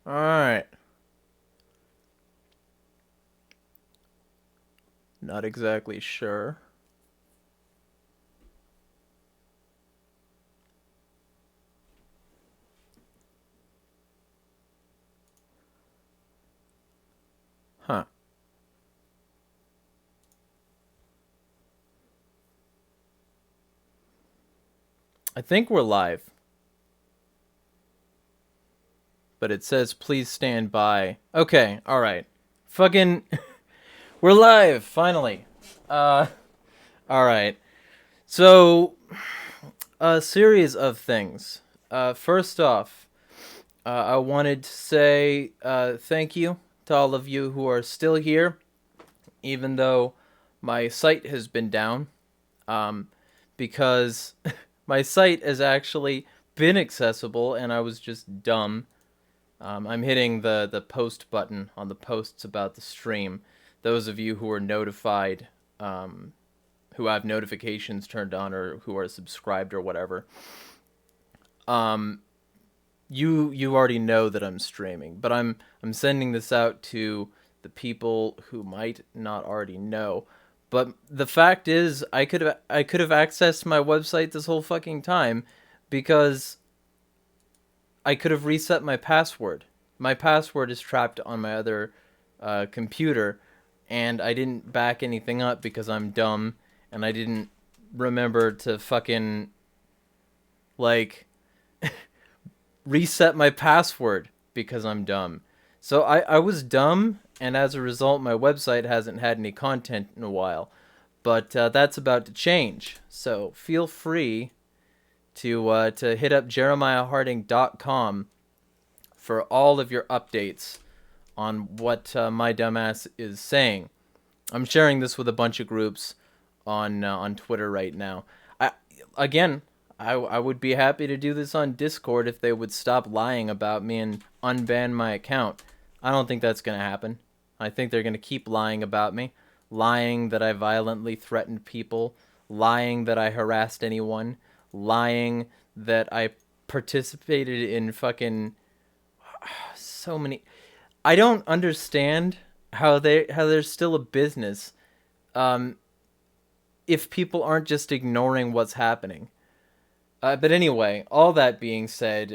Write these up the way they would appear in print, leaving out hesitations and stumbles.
Alright. Not exactly sure. Huh. I think we're live. But it says please stand by. Okay, alright. Fucking we're live, finally. Alright. So a series of things. First off, I wanted to say thank you to all of you who are still here, even though my site has been down, because my site has actually been accessible and I was just dumb. I'm hitting the post button on the posts about the stream. Those of you who are notified, who have notifications turned on or who are subscribed or whatever, you already know that I'm streaming, but I'm sending this out to the people who might not already know. But the fact is, I could have accessed my website this whole fucking time because I could have reset my password. My password is trapped on my other computer, and I didn't back anything up because I'm dumb, and I didn't remember to fucking like reset my password because I'm dumb. So I was dumb, and as a result, my website hasn't had any content in a while. But that's about to change. So feel free to hit up jeremiahharding.com for all of your updates on what my dumbass is saying. I'm sharing this with a bunch of groups on Twitter right now. Again, I would be happy to do this on Discord if they would stop lying about me and unban my account. I don't think that's going to happen. I think they're going to keep lying about me. Lying that I violently threatened people. Lying that I harassed anyone. Lying that I participated in fucking so many. I don't understand how there's still a business if people aren't just ignoring what's happening. But anyway, all that being said,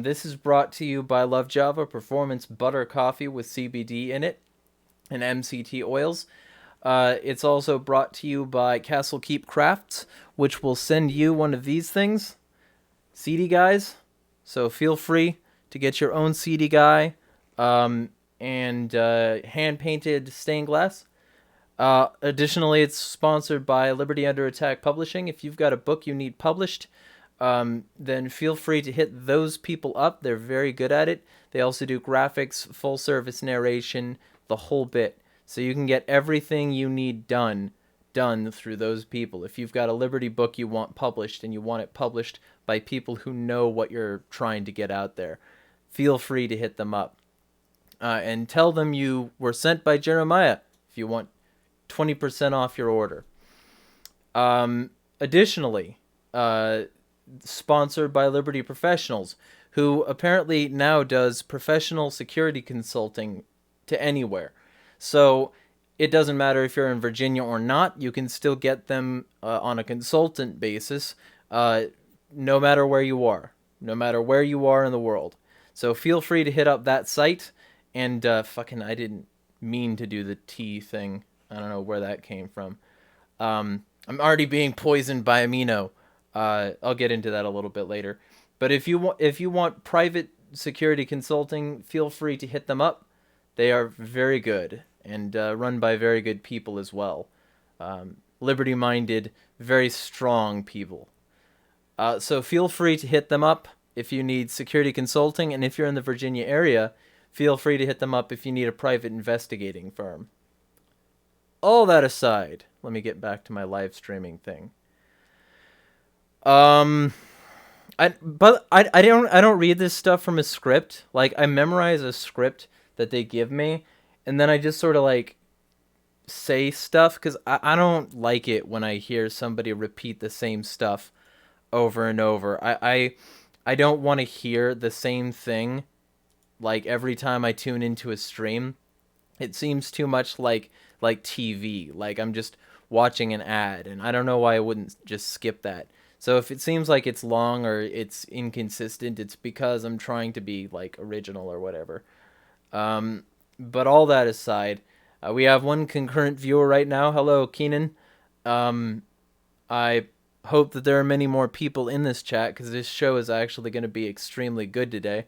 this is brought to you by Love Java Performance Butter Coffee with CBD in it and MCT oils. It's also brought to you by Castle Keep Crafts, which will send you one of these things, CD guys. So feel free to get your own CD guy and hand-painted stained glass. Additionally, it's sponsored by Liberty Under Attack Publishing. If you've got a book you need published, then feel free to hit those people up. They're very good at it. They also do graphics, full service narration, the whole bit. So you can get everything you need done through those people. If you've got a Liberty book you want published and you want it published by people who know what you're trying to get out there, feel free to hit them up. And tell them you were sent by Jeremiah if you want 20% off your order. Additionally, sponsored by LibertyProfessionals, who apparently now does professional security consulting to anywhere. So it doesn't matter if you're in Virginia or not, you can still get them on a consultant basis, no matter where you are. No matter where you are in the world. So feel free to hit up that site. And I didn't mean to do the T thing. I don't know where that came from. I'm already being poisoned by amino. I'll get into that a little bit later. But if you want private security consulting, feel free to hit them up. They are very good and run by very good people as well. Liberty-minded, very strong people. So feel free to hit them up if you need security consulting, and if you're in the Virginia area, feel free to hit them up if you need a private investigating firm. All that aside, let me get back to my live streaming thing. I don't read this stuff from a script. Like, I memorize a script that they give me, and then I just sort of like say stuff because I don't like it when I hear somebody repeat the same stuff over and over. I don't want to hear the same thing like every time I tune into a stream, it seems too much like TV. Like I'm just watching an ad, and I don't know why I wouldn't just skip that. So if it seems like it's long or it's inconsistent, it's because I'm trying to be like original or whatever. But all that aside, we have one concurrent viewer right now. Hello, Keenan. Um, I hope that there are many more people in this chat because this show is actually going to be extremely good today.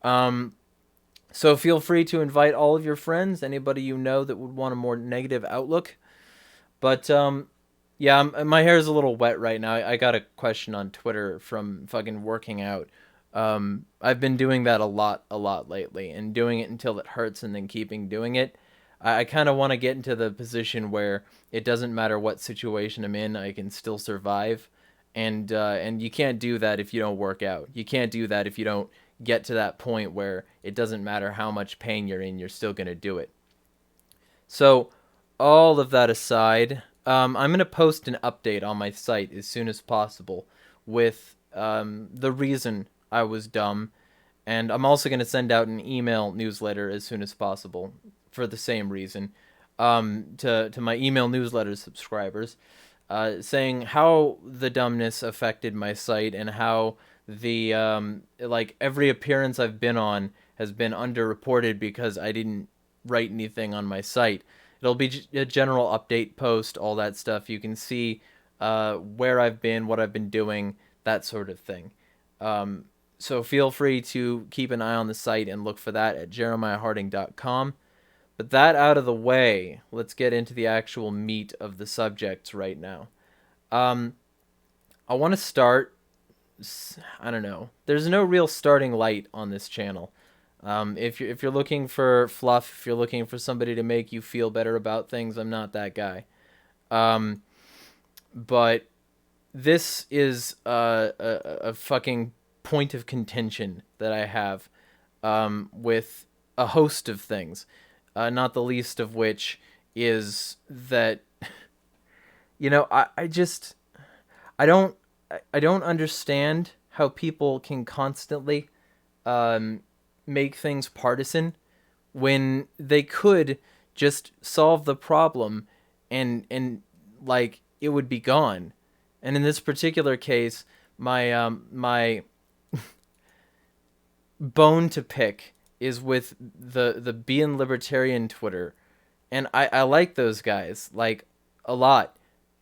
So feel free to invite all of your friends, anybody you know that would want a more negative outlook. But yeah, my hair is a little wet right now. I got a question on Twitter from fucking working out. I've been doing that a lot lately, and doing it until it hurts, and then keeping doing it. I kind of want to get into the position where it doesn't matter what situation I'm in, I can still survive. And you can't do that if you don't work out. You can't do that if you don't get to that point where it doesn't matter how much pain you're in, you're still going to do it. So, all of that aside, I'm going to post an update on my site as soon as possible with the reason I was dumb. And I'm also going to send out an email newsletter as soon as possible for the same reason to my email newsletter subscribers, saying how the dumbness affected my site and how the like every appearance I've been on has been underreported because I didn't write anything on my site. It'll be a general update post, all that stuff. You can see where I've been, what I've been doing, that sort of thing. So feel free to keep an eye on the site and look for that at jeremiahharding.com. But that out of the way, let's get into the actual meat of the subjects right now. I want to start. I don't know. There's no real starting light on this channel. If you're looking for fluff, if you're looking for somebody to make you feel better about things, I'm not that guy. But this is a fucking point of contention that I have with a host of things, not the least of which is that I don't understand how people can constantly make things partisan when they could just solve the problem and like it would be gone. And in this particular case, my bone to pick is with the Being Libertarian Twitter. And I like those guys, like, a lot.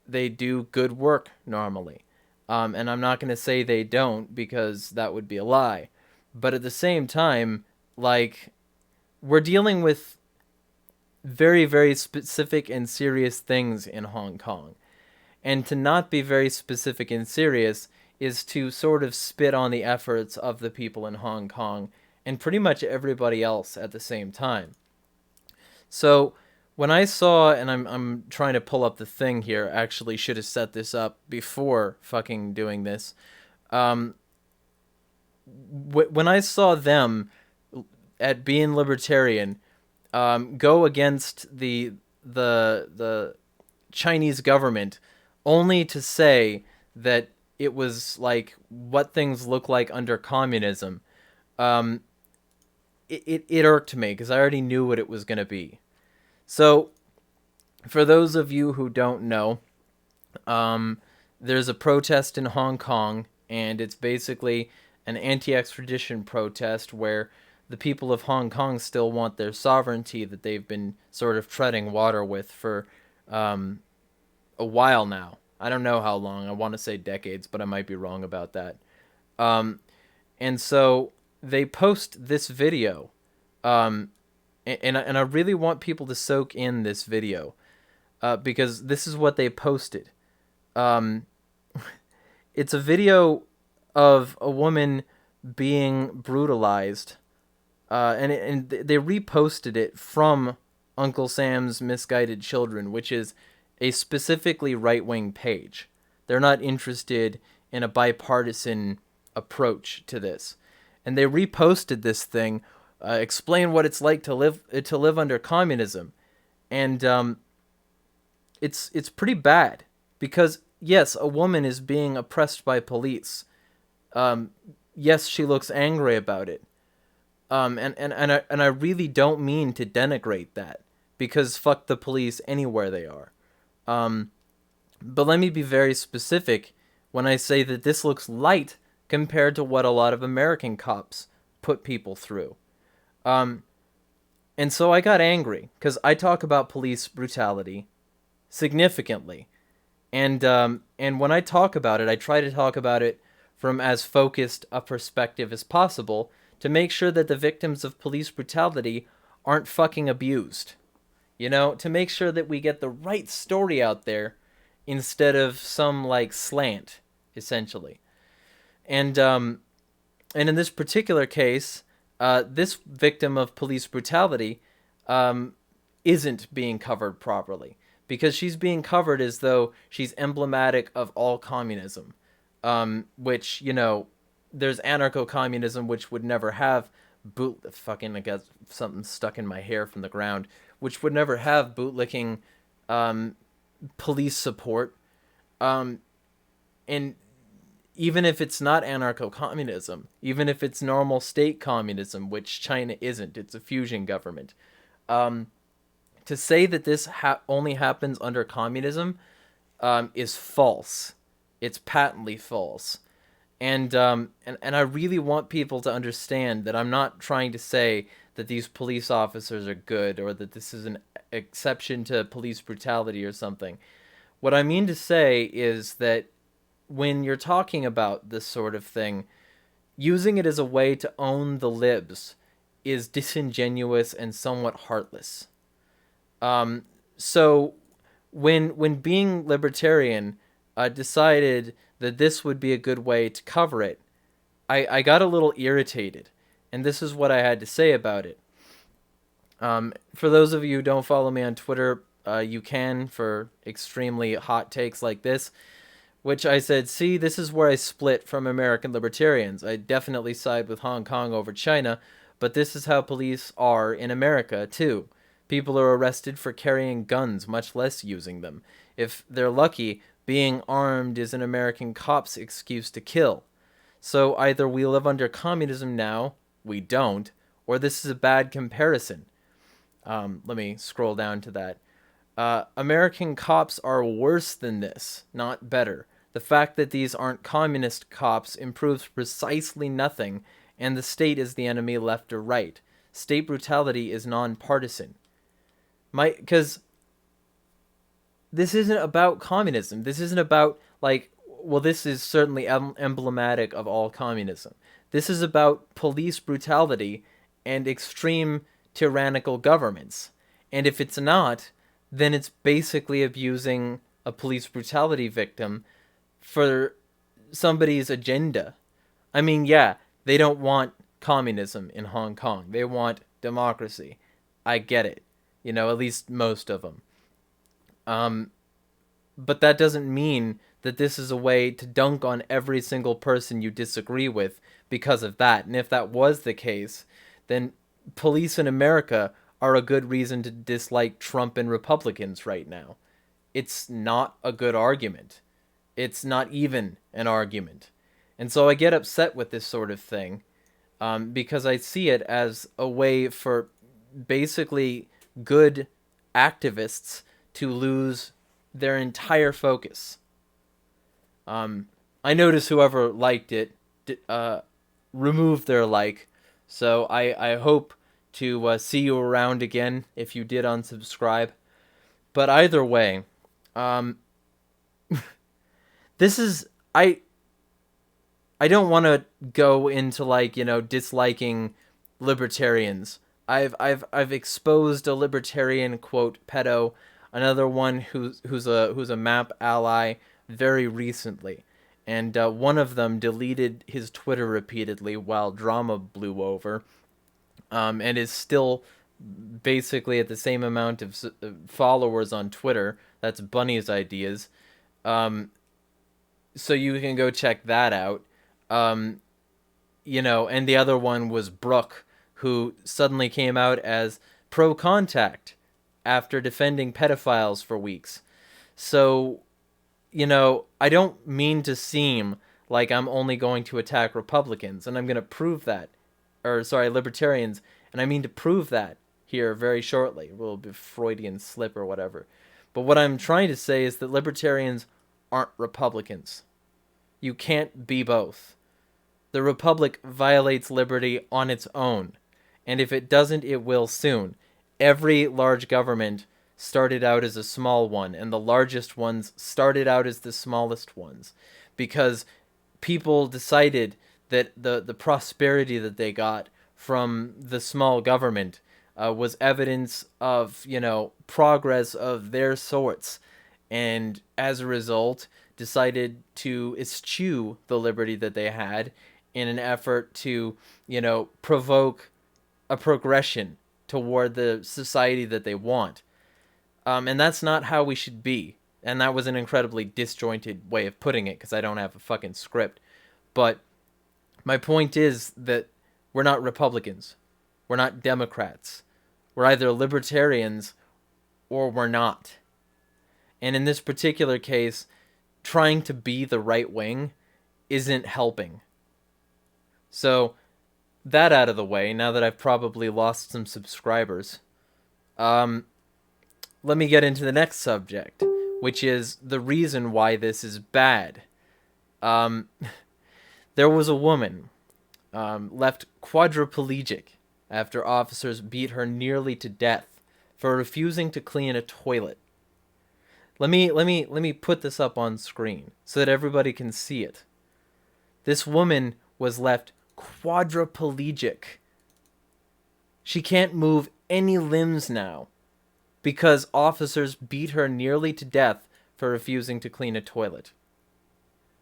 They do good work normally. And I'm not going to say they don't because that would be a lie. But at the same time, like, we're dealing with very, very specific and serious things in Hong Kong. And to not be very specific and serious is to sort of spit on the efforts of the people in Hong Kong and pretty much everybody else at the same time. So when I saw, and I'm trying to pull up the thing here, actually should have set this up before fucking doing this. When I saw them at Being Libertarian go against the Chinese government only to say that it was like what things look like under communism, it irked me because I already knew what it was going to be. So, for those of you who don't know, there's a protest in Hong Kong, and it's basically an anti-extradition protest where the people of Hong Kong still want their sovereignty that they've been sort of treading water with for a while now. I don't know how long. I want to say decades, but I might be wrong about that. And so they post this video, and I really want people to soak in this video, because this is what they posted. It's a video of a woman being brutalized, and they reposted it from Uncle Sam's Misguided Children, which is a specifically right-wing page. They're not interested in a bipartisan approach to this. And they reposted this thing, explain what it's like to live under communism. And it's pretty bad because yes, a woman is being oppressed by police. Yes, she looks angry about it. And I really don't mean to denigrate that, because fuck the police anywhere they are. But let me be very specific when I say that this looks light compared to what a lot of American cops put people through. And so I got angry because I talk about police brutality significantly. And when I talk about it, I try to talk about it from as focused a perspective as possible to make sure that the victims of police brutality aren't fucking abused. You know, to make sure that we get the right story out there instead of some like slant, essentially. And in this particular case, this victim of police brutality isn't being covered properly, because she's being covered as though she's emblematic of all communism, which, you know, there's anarcho-communism, which would never have I got something stuck in my hair from the ground, which would never have bootlicking police support. And even if it's not anarcho-communism, even if it's normal state communism, which China isn't, it's a fusion government, to say that this only happens under communism is false. It's patently false. And I really want people to understand that I'm not trying to say that these police officers are good, or that this is an exception to police brutality or something. What I mean to say is that when you're talking about this sort of thing, using it as a way to own the libs is disingenuous and somewhat heartless. So when being libertarian decided that this would be a good way to cover it, I got a little irritated, and this is what I had to say about it. For those of you who don't follow me on Twitter, you can, for extremely hot takes like this, which I said, see, this is where I split from American libertarians. I definitely side with Hong Kong over China, but this is how police are in America, too. People are arrested for carrying guns, much less using them. If they're lucky, being armed is an American cop's excuse to kill. So either we live under communism now, we don't, or this is a bad comparison. Let me scroll down to that. American cops are worse than this, not better. The fact that these aren't communist cops improves precisely nothing, and the state is the enemy left or right. State brutality is nonpartisan. Because this isn't about communism. This isn't about, like, well, this is certainly emblematic of all communism. This is about police brutality and extreme tyrannical governments. And if it's not, then it's basically abusing a police brutality victim for somebody's agenda. I mean, yeah, they don't want communism in Hong Kong. They want democracy. I get it. You know, at least most of them. But that doesn't mean that this is a way to dunk on every single person you disagree with because of that. And if that was the case, then police in America are a good reason to dislike Trump and Republicans right now. It's not a good argument. It's not even an argument. And so I get upset with this sort of thing because I see it as a way for basically good activists to lose their entire focus. I notice whoever liked it removed their like, so I hope to see you around again if you did unsubscribe. But either way, this is I don't want to go into, like, you know, disliking libertarians. I've exposed a libertarian, quote, pedo, another one who's a map ally, very recently, and one of them deleted his Twitter repeatedly while drama blew over, and is still basically at the same amount of followers on Twitter. That's Bunny's Ideas. So you can go check that out. You know, and the other one was Brooke, who suddenly came out as pro-contact after defending pedophiles for weeks. So, you know, I don't mean to seem like I'm only going to attack Republicans, and I'm going to prove that libertarians, and I mean to prove that here very shortly. A little bit Freudian slip or whatever. But what I'm trying to say is that libertarians aren't Republicans. You can't be both. The Republic violates liberty on its own, and if it doesn't, it will soon. Every large government started out as a small one, and the largest ones started out as the smallest ones, because people decided that the prosperity that they got from the small government was evidence of, progress of their sorts, and as a result decided to eschew the liberty that they had in an effort to, provoke a progression toward the society that they want. And that's not how we should be. And that was an incredibly disjointed way of putting it, because I don't have a fucking script. But my point is that we're not Republicans. We're not Democrats. We're either libertarians or we're not. And in this particular case, trying to be the right wing isn't helping. So, that out of the way, now that I've probably lost some subscribers, let me get into the next subject, which is the reason why this is bad. There was a woman left quadriplegic after officers beat her nearly to death for refusing to clean a toilet. Let me put this up on screen so that everybody can see it. This woman was left quadriplegic. She can't move any limbs now because officers beat her nearly to death for refusing to clean a toilet.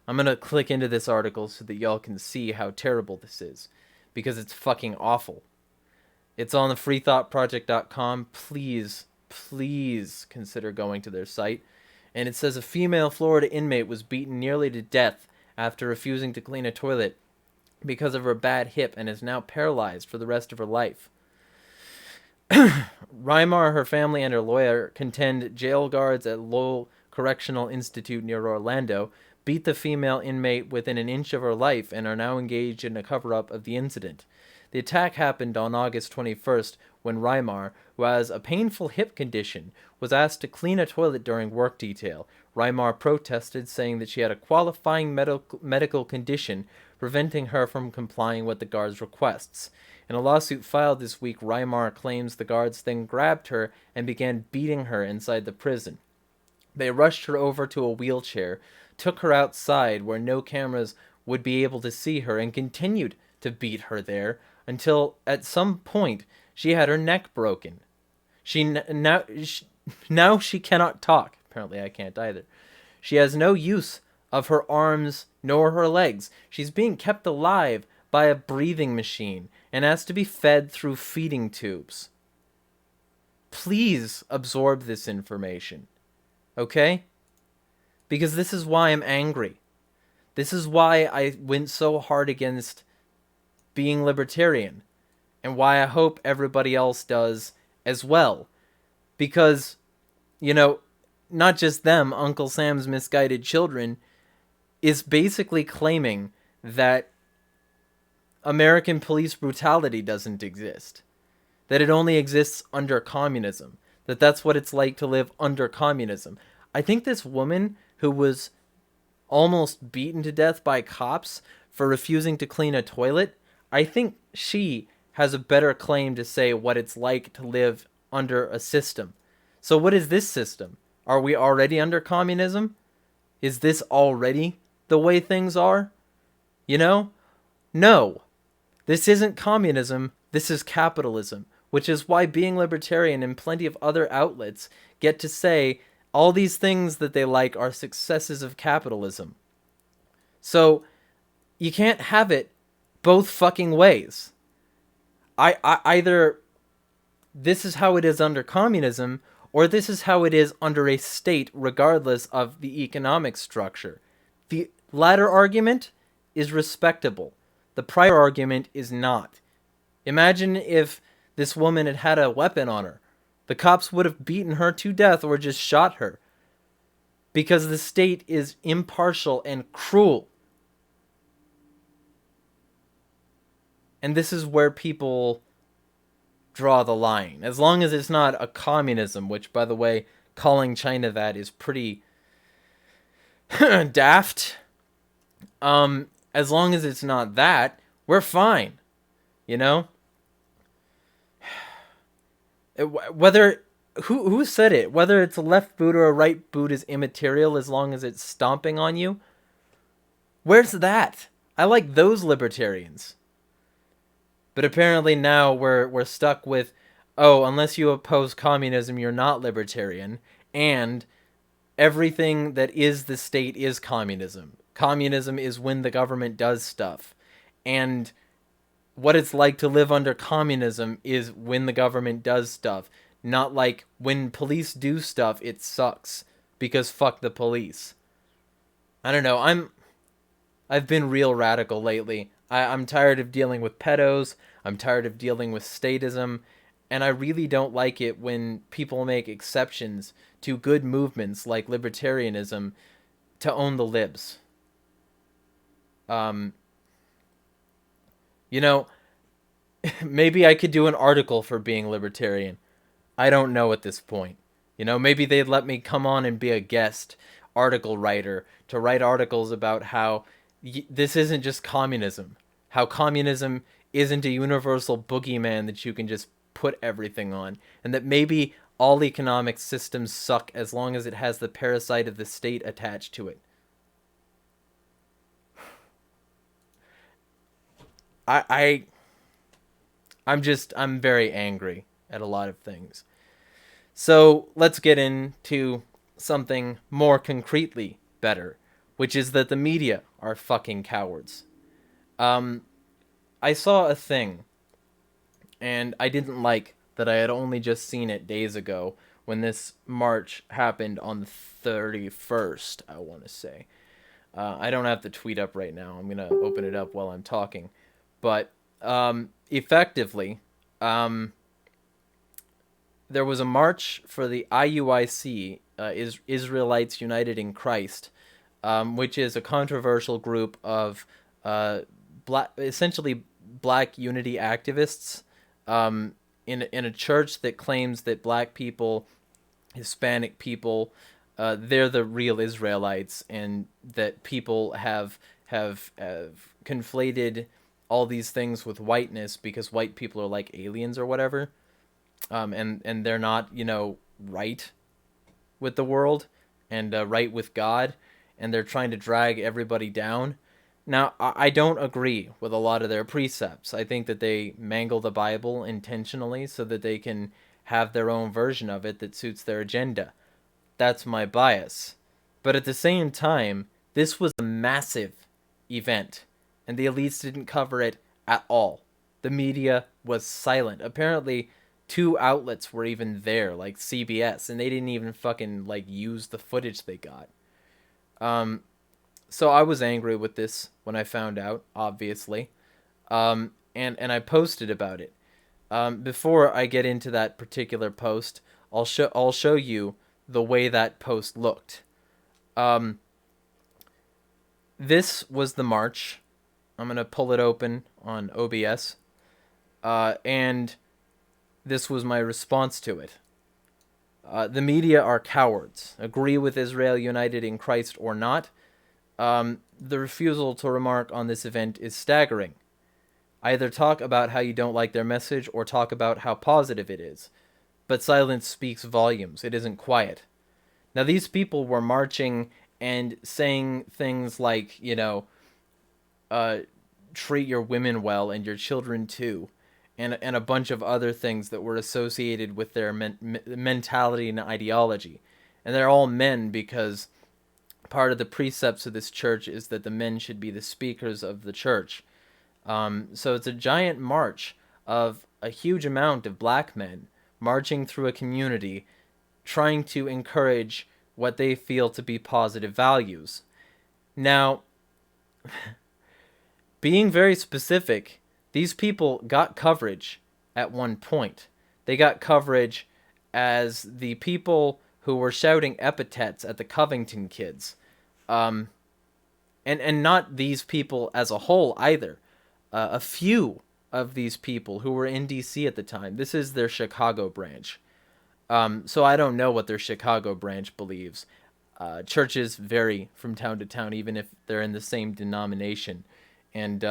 I'm going to click into this article so that y'all can see how terrible this is, because it's fucking awful. It's on the freethoughtproject.com. Please consider going to their site. And it says a female Florida inmate was beaten nearly to death after refusing to clean a toilet because of her bad hip and is now paralyzed for the rest of her life. Reimar, her family, and her lawyer contend jail guards at Lowell Correctional Institute near Orlando beat the female inmate within an inch of her life and are now engaged in a cover-up of the incident. The attack happened on August 21st when Reimar, who has a painful hip condition, was asked to clean a toilet during work detail. Reimar protested, saying that she had a qualifying medical condition preventing her from complying with the guards' requests. In a lawsuit filed this week, Reimar claims the guards then grabbed her and began beating her inside the prison. They rushed her over to a wheelchair, took her outside where no cameras would be able to see her, and continued to beat her there until at some point she had her neck broken. Now she cannot talk. Apparently I can't either. She has no use of her arms nor her legs. She's being kept alive by a breathing machine and has to be fed through feeding tubes. Please absorb this information. Okay? Because this is why I'm angry. This is why I went so hard against being libertarian, and why I hope everybody else does as well. Because, not just them, Uncle Sam's Misguided Children is basically claiming that American police brutality doesn't exist. That it only exists under communism. That that's what it's like to live under communism. I think this woman who was almost beaten to death by cops for refusing to clean a toilet, I think she has a better claim to say what it's like to live under a system. So what is this system? Are we already under communism? Is this already the way things are? No. This isn't communism, this is capitalism, which is why being libertarian and plenty of other outlets get to say all these things that they like are successes of capitalism. So, you can't have it both fucking ways. Either this is how it is under communism, or this is how it is under a state regardless of the economic structure. The latter argument is respectable. The prior argument is not. Imagine if this woman had had a weapon on her. The cops would have beaten her to death or just shot her. Because the state is impartial and cruel. And this is where people draw the line. As long as it's not a communism, which, by the way, calling China that is pretty daft. As long as it's not that, we're fine. You know? Whether who said it? Whether it's a left boot or a right boot is immaterial as long as it's stomping on you. Where's that? I like those libertarians. But apparently now we're stuck with, oh, unless you oppose communism, you're not libertarian, and everything that is the state is communism. Communism is when the government does stuff. And what it's like to live under communism is when the government does stuff. Not like when police do stuff, it sucks. Because fuck the police. I don't know, I've been real radical lately. I'm tired of dealing with pedos. I'm tired of dealing with statism. And I really don't like it when people make exceptions to good movements like libertarianism to own the libs. Um, you know, maybe I could do an article for being libertarian. I don't know at this point. You know, maybe they'd let me come on and be a guest article writer to write articles about how this isn't just communism. How communism isn't a universal boogeyman that you can just put everything on. And that maybe all economic systems suck as long as it has the parasite of the state attached to it. I I'm very angry at a lot of things. So let's get into something more concretely better, which is that the media are fucking cowards. Um, I saw a thing, and I didn't like that I had only just seen it days ago when this march happened on the 31st, I want to say. I don't have the tweet up right now. I'm going to open it up while I'm talking. But effectively, there was a march for the IUIC, Israelites United in Christ, which is a controversial group of essentially black unity activists in a church that claims that black people, Hispanic people, they're the real Israelites, and that people have conflated all these things with whiteness because white people are like aliens or whatever, and they're not, right with the world and right with God, and they're trying to drag everybody down. Now, I don't agree with a lot of their precepts. I think that they mangle the Bible intentionally so that they can have their own version of it that suits their agenda. That's my bias. But at the same time, this was a massive event, and the elites didn't cover it at all. The media was silent. Apparently, two outlets were even there, like CBS, and they didn't even fucking use the footage they got. So I was angry with this when I found out, obviously, and I posted about it. Before I get into that particular post, I'll show you the way that post looked. This was the march. I'm gonna pull it open on OBS, and this was my response to it. The media are cowards. Agree with Israel United in Christ or not, the refusal to remark on this event is staggering. Either talk about how you don't like their message or talk about how positive it is. But silence speaks volumes. It isn't quiet. Now, these people were marching and saying things like, treat your women well and your children too, and a bunch of other things that were associated with their mentality and ideology. And they're all men because part of the precepts of this church is that the men should be the speakers of the church. So it's a giant march of a huge amount of black men marching through a community trying to encourage what they feel to be positive values. Now, being very specific, these people got coverage at one point. They got coverage as the people who were shouting epithets at the Covington kids. And not these people as a whole either. A few of these people who were in DC at the time. This is their Chicago branch. So I don't know what their Chicago branch believes. Churches vary from town to town, even if they're in the same denomination. And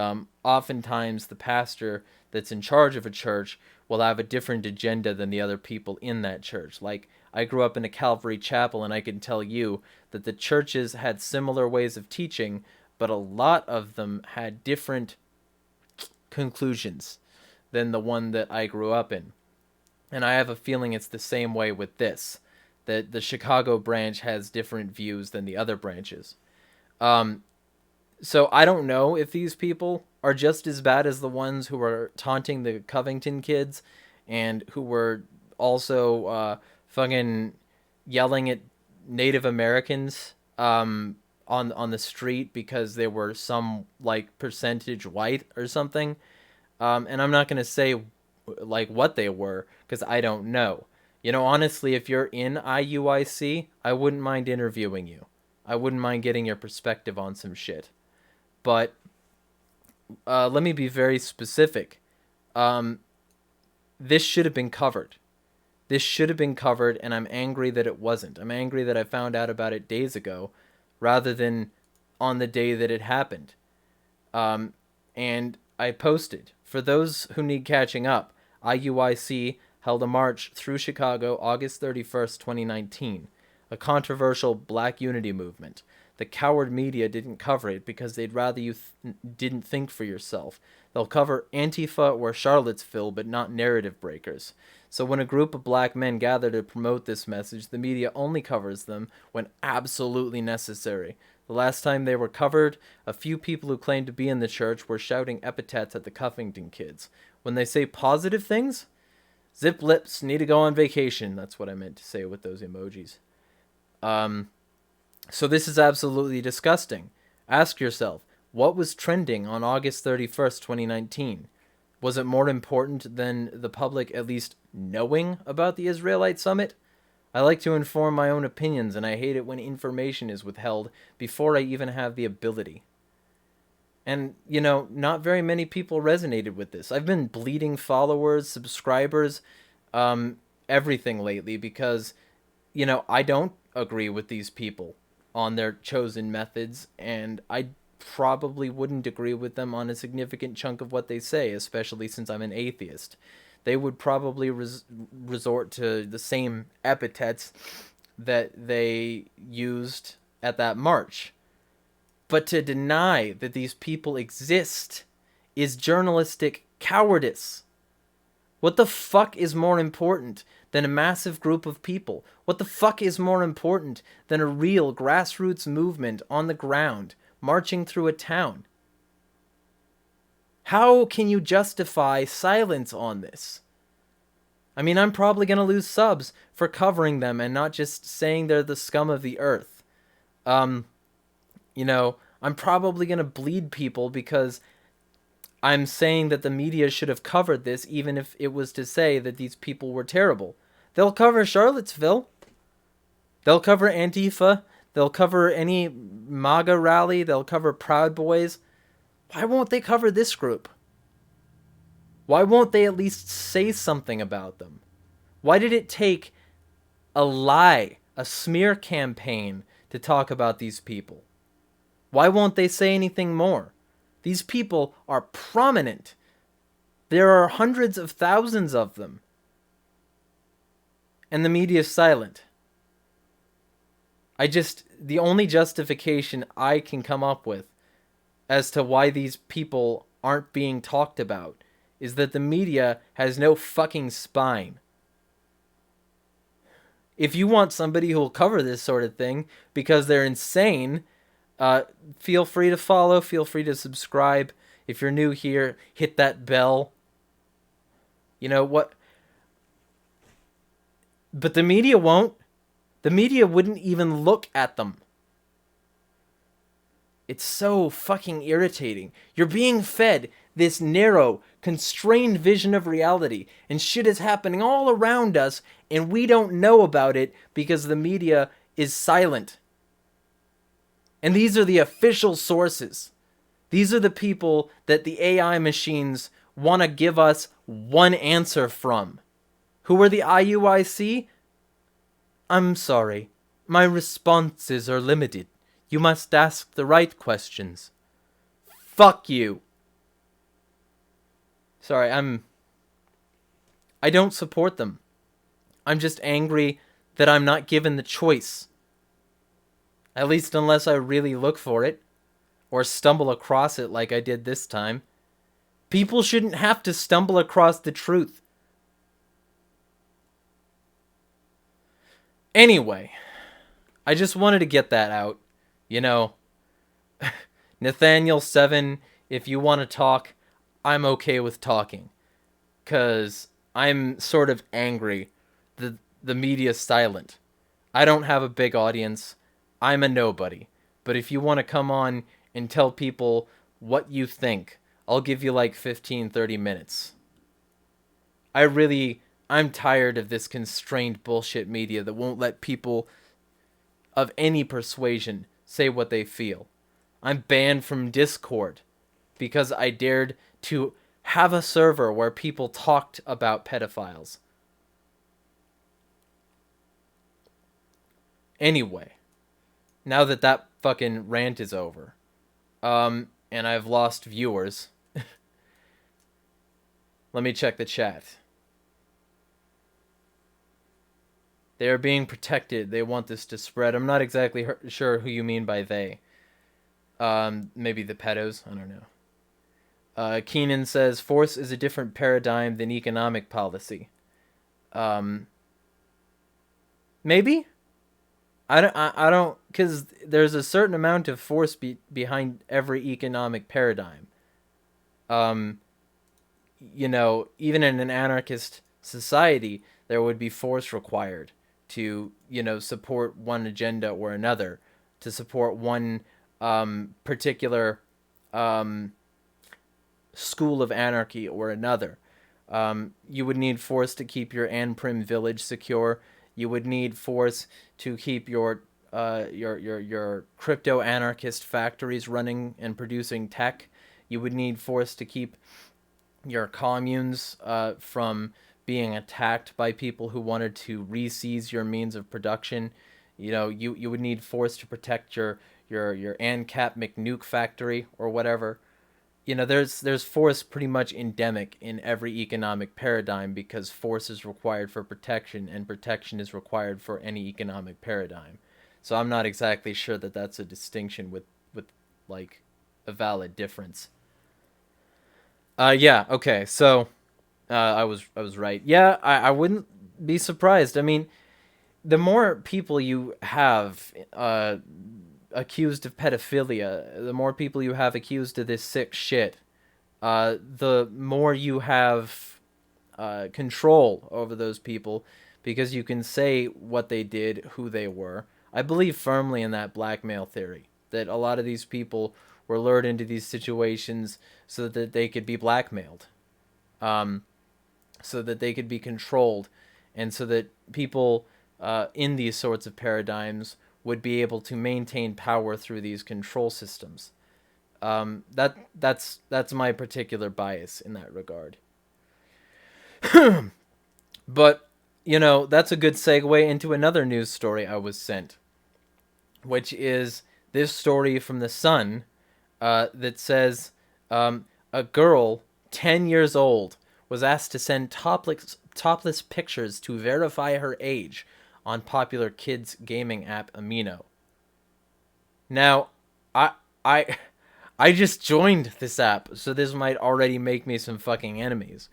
oftentimes the pastor that's in charge of a church will have a different agenda than the other people in that church. Like, I grew up in a Calvary chapel, and I can tell you that the churches had similar ways of teaching, but a lot of them had different conclusions than the one that I grew up in. And I have a feeling it's the same way with this, that the Chicago branch has different views than the other branches. So I don't know if these people are just as bad as the ones who were taunting the Covington kids and who were also fucking yelling at Native Americans on the street because they were some like percentage white or something. And I'm not going to say like what they were because I don't know. You know, honestly, if you're in IUIC, I wouldn't mind interviewing you. I wouldn't mind getting your perspective on some shit. But let me be very specific. This should have been covered. This should have been covered, and I'm angry that it wasn't. I'm angry that I found out about it days ago rather than on the day that it happened. And I posted. For those who need catching up, IUIC held a march through Chicago August 31st, 2019, a controversial Black Unity movement. The coward media didn't cover it because they'd rather you didn't think for yourself. They'll cover Antifa or Charlottesville, but not narrative breakers. So when a group of black men gather to promote this message, the media only covers them when absolutely necessary. The last time they were covered, a few people who claimed to be in the church were shouting epithets at the Covington kids. When they say positive things, zip lips, need to go on vacation. That's what I meant to say with those emojis. So this is absolutely disgusting. Ask yourself, what was trending on August 31st, 2019? Was it more important than the public at least knowing about the Israelite summit? I like to inform my own opinions, and I hate it when information is withheld before I even have the ability. And, you know, not very many people resonated with this. I've been bleeding followers, subscribers, everything lately because, you know, I don't agree with these people on their chosen methods, and I probably wouldn't agree with them on a significant chunk of what they say, especially since I'm an atheist. They would probably resort to the same epithets that they used at that march. But to deny that these people exist is journalistic cowardice. What the fuck is more important than a massive group of people? What the fuck is more important than a real grassroots movement on the ground marching through a town? How can you justify silence on this? I mean, I'm probably going to lose subs for covering them and not just saying they're the scum of the earth. You know, I'm probably going to bleed people because I'm saying that the media should have covered this, even if it was to say that these people were terrible. They'll cover Charlottesville. They'll cover Antifa. They'll cover any MAGA rally. They'll cover Proud Boys. Why won't they cover this group? Why won't they at least say something about them? Why did it take a lie, a smear campaign to talk about these people? Why won't they say anything more? These people are prominent. There are hundreds of thousands of them. And the media is silent. The only justification I can come up with as to why these people aren't being talked about is that the media has no fucking spine. If you want somebody who will cover this sort of thing because they're insane, feel free to follow, feel free to subscribe. If you're new here, hit that bell. You know what? But the media won't. The media wouldn't even look at them. It's so fucking irritating. You're being fed this narrow, constrained vision of reality, and shit is happening all around us, and we don't know about it because the media is silent. And these are the official sources. These are the people that the AI machines want to give us one answer from. Who are the IUIC? I'm sorry. My responses are limited. You must ask the right questions. Fuck you. Sorry, I don't support them. I'm just angry that I'm not given the choice. At least unless I really look for it. Or stumble across it like I did this time. People shouldn't have to stumble across the truth. Anyway, I just wanted to get that out. You know, Nathaniel7, if you want to talk, I'm okay with talking. Because I'm sort of angry. The media's silent. I don't have a big audience. I'm a nobody. But if you want to come on and tell people what you think, I'll give you like 15-30 minutes. I'm tired of this constrained bullshit media that won't let people of any persuasion say what they feel. I'm banned from Discord because I dared to have a server where people talked about pedophiles. Anyway, now that fucking rant is over, and I've lost viewers, let me check the chat. They are being protected. They want this to spread. I'm not exactly sure who you mean by they. Maybe the pedos. I don't know. Keenan says, force is a different paradigm than economic policy. Maybe? I don't, because there's a certain amount of force behind every economic paradigm. You know, even in an anarchist society, there would be force required to, you know, support one agenda or another, to support one particular school of anarchy or another. You would need force to keep your Anprim village secure. You would need force to keep your crypto anarchist factories running and producing tech. You would need force to keep your communes from being attacked by people who wanted to re-seize your means of production. You know, you would need force to protect your ANCAP McNuke factory or whatever. You know, there's force pretty much endemic in every economic paradigm because force is required for protection and protection is required for any economic paradigm. So I'm not exactly sure that that's a distinction with like a valid difference. Yeah, okay. So I was right. Yeah, I wouldn't be surprised. I mean, the more people you have accused of pedophilia, the more people you have accused of this sick shit, the more you have control over those people because you can say what they did, who they were. I believe firmly in that blackmail theory, that a lot of these people were lured into these situations so that they could be blackmailed, so that they could be controlled, and so that people in these sorts of paradigms would be able to maintain power through these control systems. That's my particular bias in that regard. But, you know, that's a good segue into another news story I was sent, which is this story from The Sun that says a girl 10 years old was asked to send topless pictures to verify her age on popular kids gaming app Amino. Now, I just joined this app, so this might already make me some fucking enemies.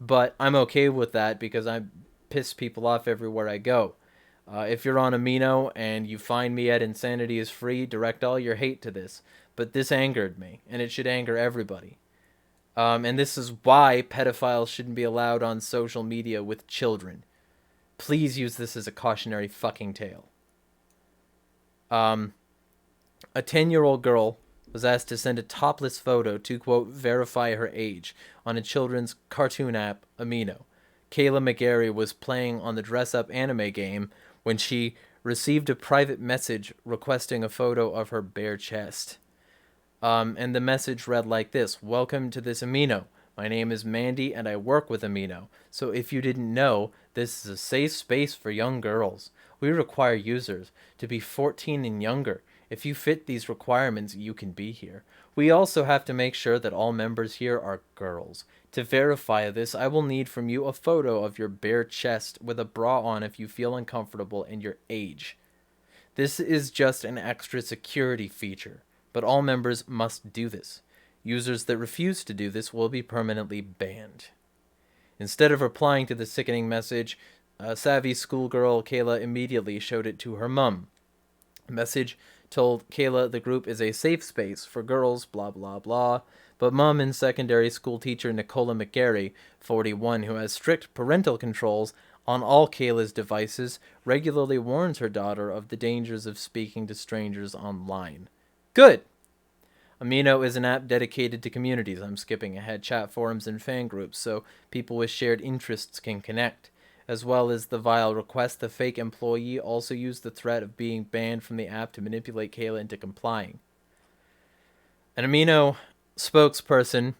But I'm okay with that because I piss people off everywhere I go. If you're on Amino and you find me at Insanity is Free, direct all your hate to this. But this angered me, and it should anger everybody. And this is why pedophiles shouldn't be allowed on social media with children. Please use this as a cautionary fucking tale. A 10-year-old girl was asked to send a topless photo to, quote, verify her age on a children's cartoon app, Amino. Kayla McGarry was playing on the dress-up anime game when she received a private message requesting a photo of her bare chest. And the message read like this: "Welcome to this Amino. My name is Mandy, and I work with Amino. So if you didn't know, this is a safe space for young girls. We require users to be 14 and younger. If you fit these requirements, you can be here. We also have to make sure that all members here are girls. To verify this, I will need from you a photo of your bare chest with a bra on if you feel uncomfortable and your age. This is just an extra security feature, but all members must do this. Users that refuse to do this will be permanently banned. Instead of replying to the sickening message, savvy schoolgirl Kayla immediately showed it to her mum. The message told Kayla the group is a safe space for girls, blah blah blah, but mum and secondary school teacher Nicola McGarry, 41, who has strict parental controls on all Kayla's devices, regularly warns her daughter of the dangers of speaking to strangers online. Good! Amino is an app dedicated to communities. I'm skipping ahead. Chat forums and fan groups so people with shared interests can connect. As well as the vile request, the fake employee also used the threat of being banned from the app to manipulate Kayla into complying. An Amino spokesperson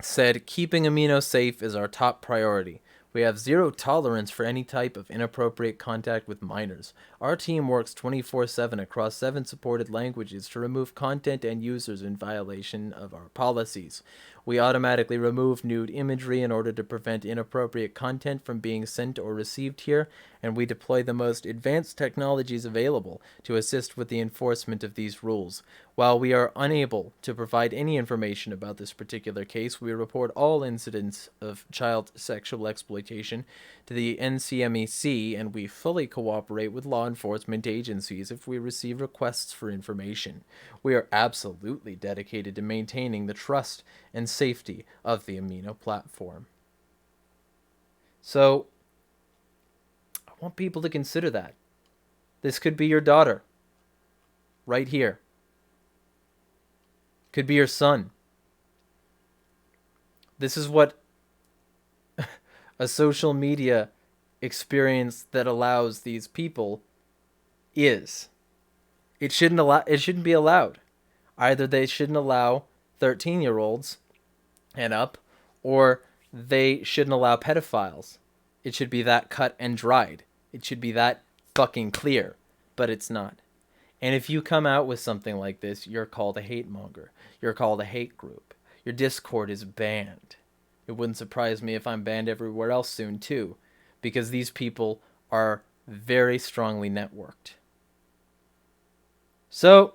said, keeping Amino safe is our top priority. We have zero tolerance for any type of inappropriate contact with minors. Our team works 24/7 across 7 supported languages to remove content and users in violation of our policies. We automatically remove nude imagery in order to prevent inappropriate content from being sent or received here, and we deploy the most advanced technologies available to assist with the enforcement of these rules. While we are unable to provide any information about this particular case, we report all incidents of child sexual exploitation to the NCMEC, and we fully cooperate with law enforcement agencies if we receive requests for information. We are absolutely dedicated to maintaining the trust and safety of the Amino platform. So, I want people to consider that. This could be your daughter, right here. Could be your son. This is what a social media experience that allows these people is. It shouldn't be allowed. Either they shouldn't allow 13-year-olds and up, or they shouldn't allow pedophiles. It should be that cut and dried. It should be that fucking clear, but it's not. And if you come out with something like this, you're called a hate monger. You're called a hate group. Your Discord is banned. It wouldn't surprise me if I'm banned everywhere else soon too, because these people are very strongly networked. So,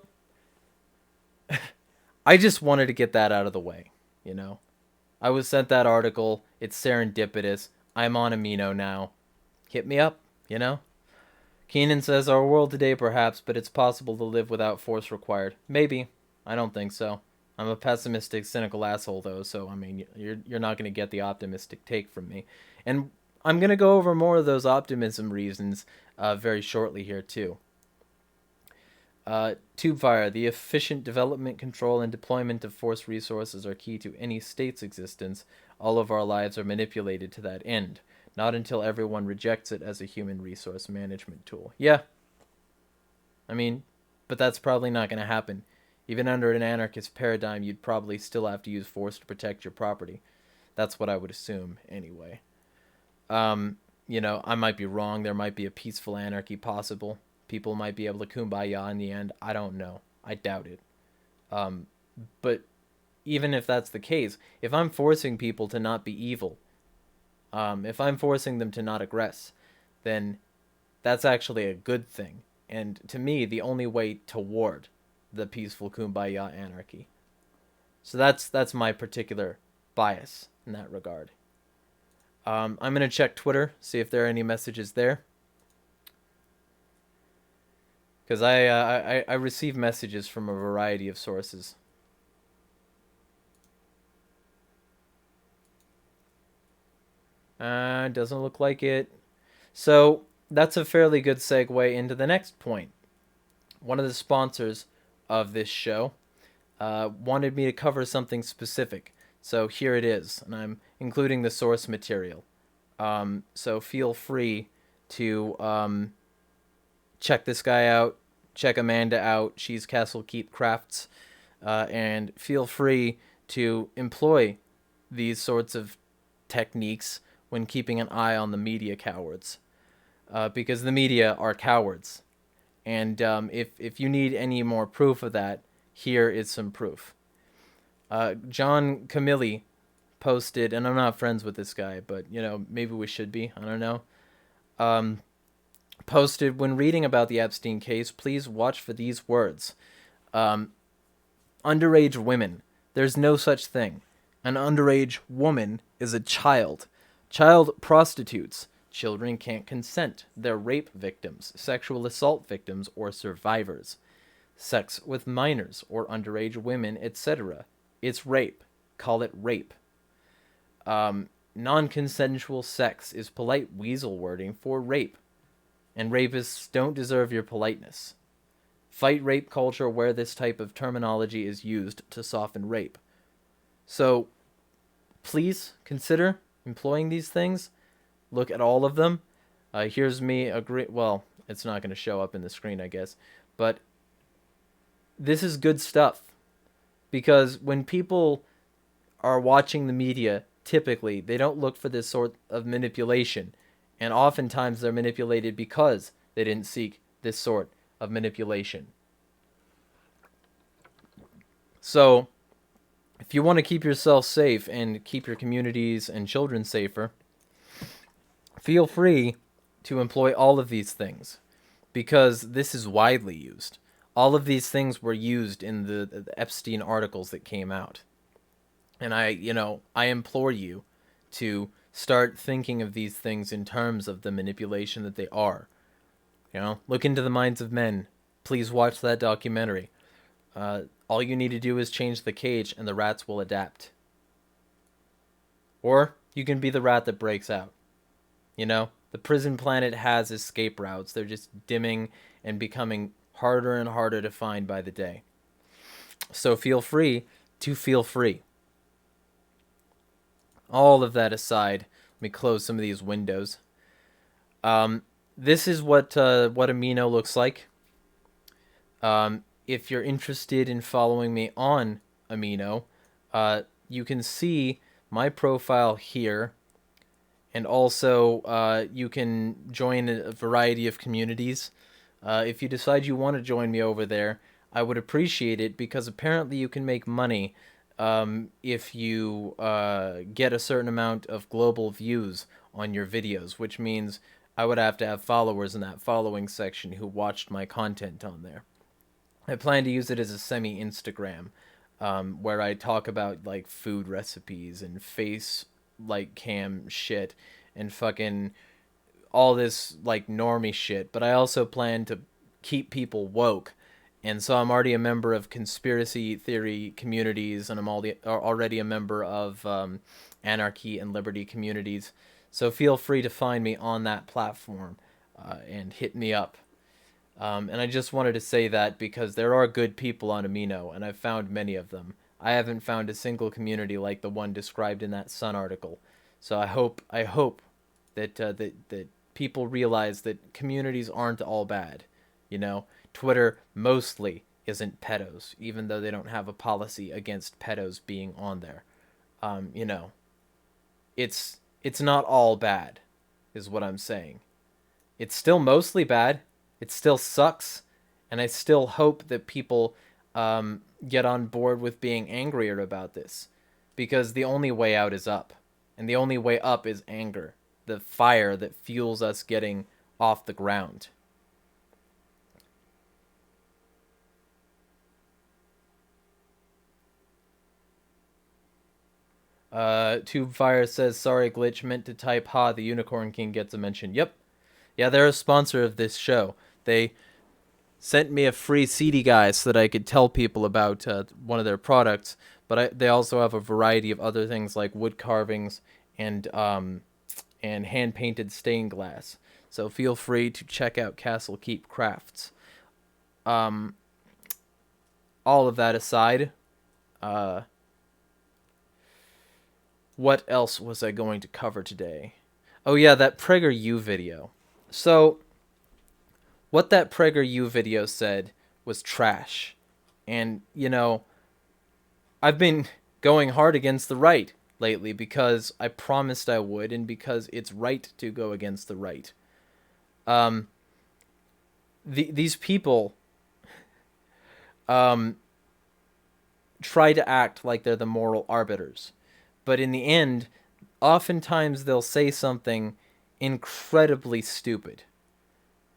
I just wanted to get that out of the way, you know. I was sent that article. It's serendipitous. I'm on Amino now. Hit me up, you know. Keenan says, our world today perhaps, but it's possible to live without force required. Maybe. I don't think so. I'm a pessimistic, cynical asshole, though, so, I mean, you're not going to get the optimistic take from me. And I'm going to go over more of those optimism reasons very shortly here, too. Tubefire, the efficient development, control, and deployment of force resources are key to any state's existence. All of our lives are manipulated to that end. Not until everyone rejects it as a human resource management tool. Yeah. I mean, but that's probably not going to happen. Even under an anarchist paradigm, you'd probably still have to use force to protect your property. That's what I would assume, anyway. You know, I might be wrong. There might be a peaceful anarchy possible. People might be able to kumbaya in the end. I don't know. I doubt it. But even if that's the case, if I'm forcing people to not be evil, if I'm forcing them to not aggress, then that's actually a good thing. And to me, the only way toward the peaceful kumbaya anarchy. So that's my particular bias in that regard. I'm going to check Twitter, see if there are any messages there. Because I receive messages from a variety of sources. Doesn't look like it. So that's a fairly good segue into the next point. One of the sponsors of this show wanted me to cover something specific. So here it is, and I'm including the source material. So feel free to check this guy out, check Amanda out. She's Castle Keep Crafts, and feel free to employ these sorts of techniques when keeping an eye on the media cowards, because the media are cowards. And if you need any more proof of that, here is some proof. John Camilli posted, and I'm not friends with this guy, but maybe we should be. I don't know. Posted, when reading about the Epstein case, please watch for these words. Underage women. There's no such thing. An underage woman is a child. Child prostitutes. Children can't consent. They're rape victims, sexual assault victims, or survivors. Sex with minors or underage women, etc. It's rape. Call it rape. Non-consensual sex is polite weasel wording for rape. And rapists don't deserve your politeness. Fight rape culture where this type of terminology is used to soften rape. So, please consider employing these things. Look at all of them. Here's me well, it's not going to show up in the screen, I guess. But this is good stuff. Because when people are watching the media, typically, they don't look for this sort of manipulation. And oftentimes they're manipulated because they didn't seek this sort of manipulation. So, if you want to keep yourself safe and keep your communities and children safer, feel free to employ all of these things, because this is widely used. All of these things were used in the Epstein articles that came out. And I implore you to start thinking of these things in terms of the manipulation that they are. Look into the minds of men. Please watch that documentary. All you need to do is change the cage and the rats will adapt. Or you can be the rat that breaks out. The prison planet has escape routes. They're just dimming and becoming harder and harder to find by the day. So feel free to feel free. All of that aside, let me close some of these windows. This is what Amino looks like. If you're interested in following me on Amino, you can see my profile here. And also, you can join a variety of communities. If you decide you want to join me over there, I would appreciate it, because apparently you can make money if you get a certain amount of global views on your videos, which means I would have to have followers in that following section who watched my content on there. I plan to use it as a semi-Instagram, where I talk about like food recipes and face like cam shit and fucking all this like normie shit, but I also plan to keep people woke. And so I'm already a member of conspiracy theory communities, and I'm already a member of anarchy and liberty communities. So feel free to find me on that platform and hit me up. And I just wanted to say that because there are good people on Amino, and I've found many of them. I haven't found a single community like the one described in that Sun article. So I hope that that people realize that communities aren't all bad. Twitter mostly isn't pedos, even though they don't have a policy against pedos being on there. It's not all bad, is what I'm saying. It's still mostly bad. It still sucks, and I still hope that people get on board with being angrier about this, because the only way out is up, and the only way up is anger, the fire that fuels us getting off the ground. Tube Fire says, sorry glitch, meant to type ha, the Unicorn King gets a mention. Yep. Yeah, they're a sponsor of this show. They sent me a free CD guide so that I could tell people about one of their products, but they also have a variety of other things like wood carvings and hand-painted stained glass. So feel free to check out Castle Keep Crafts. All of that aside, what else was I going to cover today? Oh yeah, that PragerU video. So, what that PragerU video said was trash. And, I've been going hard against the right lately because I promised I would and because it's right to go against the right. These people try to act like they're the moral arbiters, but in the end, oftentimes they'll say something incredibly stupid.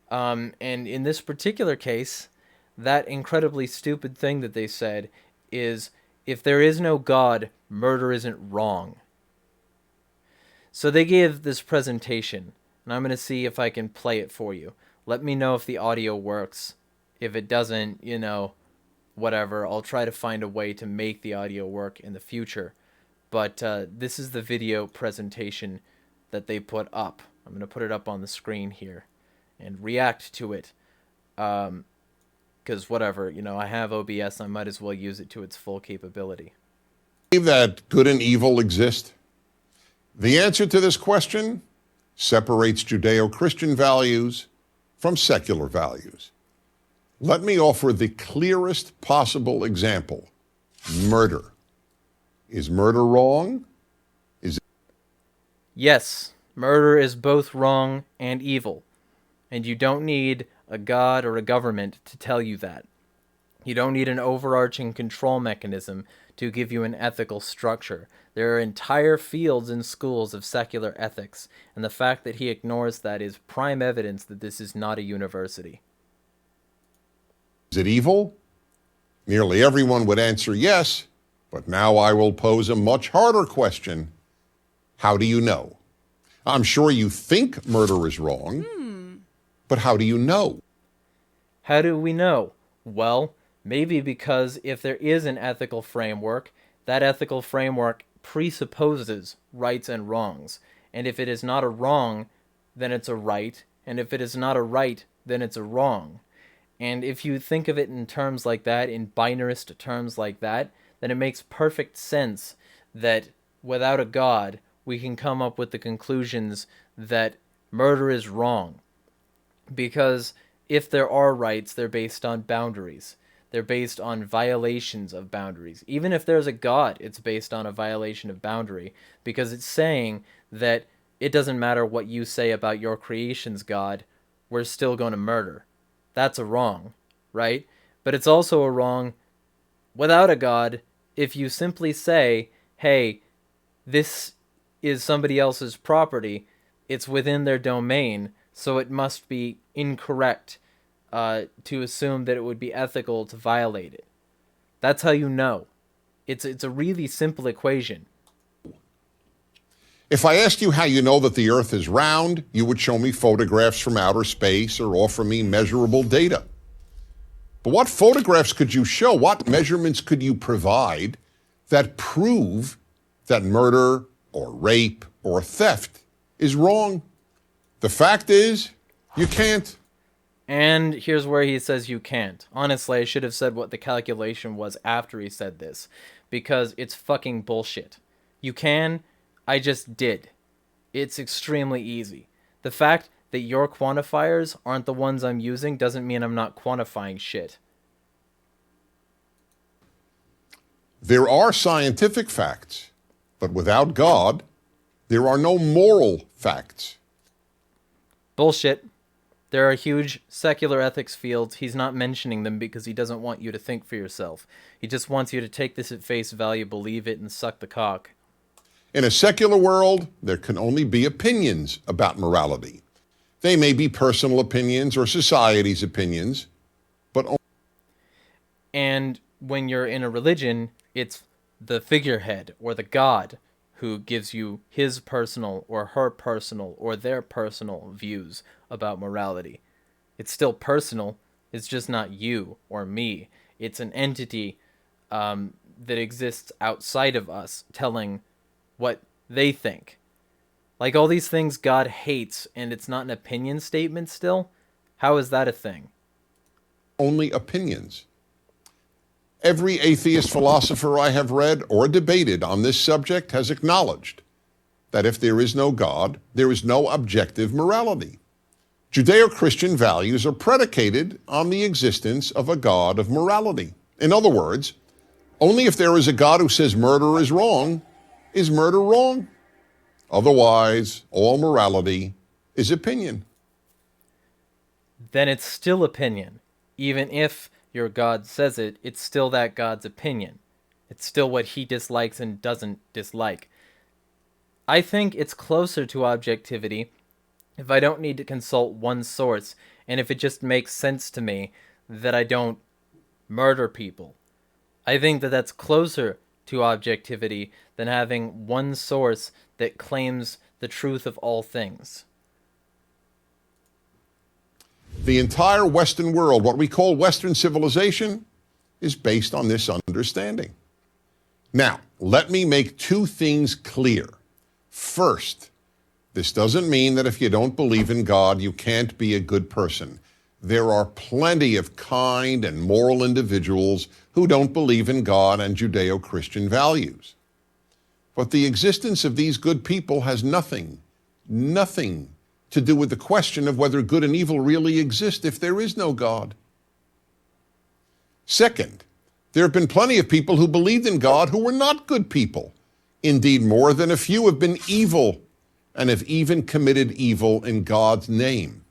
And in this particular case, that incredibly stupid thing that they said is, if there is no God, murder isn't wrong. So they gave this presentation, and I'm going to see if I can play it for you. Let me know if the audio works. If it doesn't, whatever, I'll try to find a way to make the audio work in the future. But this is the video presentation that they put up. I'm going to put it up on the screen here and react to it. Because whatever, I have OBS, I might as well use it to its full capability. Believe that good and evil exist? The answer to this question separates Judeo-Christian values from secular values. Let me offer the clearest possible example. Murder. Is murder wrong? Yes, murder is both wrong and evil. And you don't need a god or a government to tell you that. You don't need an overarching control mechanism to give you an ethical structure. There are entire fields in schools of secular ethics, and the fact that he ignores that is prime evidence that this is not a university. Is it evil? Nearly everyone would answer yes, but now I will pose a much harder question. How do you know? I'm sure you think murder is wrong, but how do you know? How do we know? Well, maybe because if there is an ethical framework, that ethical framework presupposes rights and wrongs. And if it is not a wrong, then it's a right. And if it is not a right, then it's a wrong. And if you think of it in terms like that, in binarist terms like that, then it makes perfect sense that without a God, we can come up with the conclusions that murder is wrong. Because if there are rights, they're based on boundaries. They're based on violations of boundaries. Even if there's a God, it's based on a violation of boundary, because it's saying that it doesn't matter what you say about your creation's God, we're still going to murder. That's a wrong, right? But it's also a wrong without a God if you simply say, hey, this is somebody else's property, it's within their domain, so it must be incorrect to assume that it would be ethical to violate it. That's how you know. It's a really simple equation. If I asked you how you know that the Earth is round, you would show me photographs from outer space or offer me measurable data. But what photographs could you show? What measurements could you provide that prove that murder or rape or theft is wrong? The fact is, you can't. And here's where he says you can't. Honestly, I should have said what the calculation was after he said this, because it's fucking bullshit. You can, I just did. It's extremely easy. The fact that your quantifiers aren't the ones I'm using doesn't mean I'm not quantifying shit. There are scientific facts, but without God, there are no moral facts. Bullshit. There are huge secular ethics fields. He's not mentioning them because he doesn't want you to think for yourself. He just wants you to take this at face value, believe it, and suck the cock. In a secular world, there can only be opinions about morality. They may be personal opinions or society's opinions, but and when you're in a religion, it's the figurehead or the God who gives you his personal or her personal or their personal views about morality. It's still personal. It's just not you or me. It's an entity that exists outside of us telling what they think. Like all these things God hates and it's not an opinion statement still? How is that a thing? Only opinions. Every atheist philosopher I have read or debated on this subject has acknowledged that if there is no God, there is no objective morality. Judeo-Christian values are predicated on the existence of a God of morality. In other words, only if there is a God who says murder is wrong is murder wrong? Otherwise, all morality is opinion. Then it's still opinion. Even if your God says it, it's still that God's opinion. It's still what he dislikes and doesn't dislike. I think it's closer to objectivity if I don't need to consult one source, and if it just makes sense to me that I don't murder people. I think that that's closer to objectivity than having one source that claims the truth of all things. The entire Western world, what we call Western civilization, is based on this understanding. Now, let me make two things clear. First, this doesn't mean that if you don't believe in God, you can't be a good person. There are plenty of kind and moral individuals who don't believe in God and Judeo-Christian values. But the existence of these good people has nothing to do with the question of whether good and evil really exist if there is no God. Second, there have been plenty of people who believed in God who were not good people. Indeed, more than a few have been evil and have even committed evil in God's name.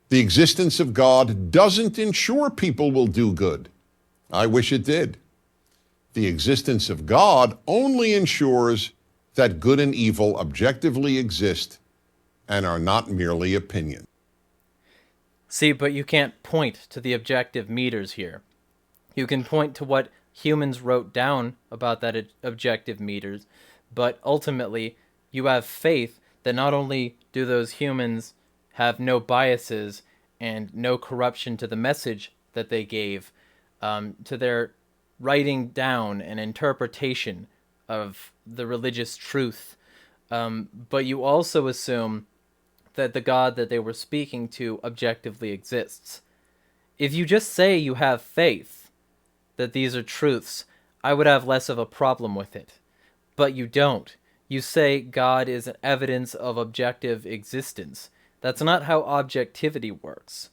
The existence of God doesn't ensure people will do good. I wish it did. The existence of God only ensures that good and evil objectively exist and are not merely opinion. See, but you can't point to the objective meters here. You can point to what humans wrote down about that objective meters, but ultimately you have faith that not only do those humans have no biases and no corruption to the message that they gave, to their writing down and interpretation of the religious truth, but you also assume that the God that they were speaking to objectively exists. If you just say you have faith that these are truths, I would have less of a problem with it. But you don't. You say God is an evidence of objective existence. That's not how objectivity works.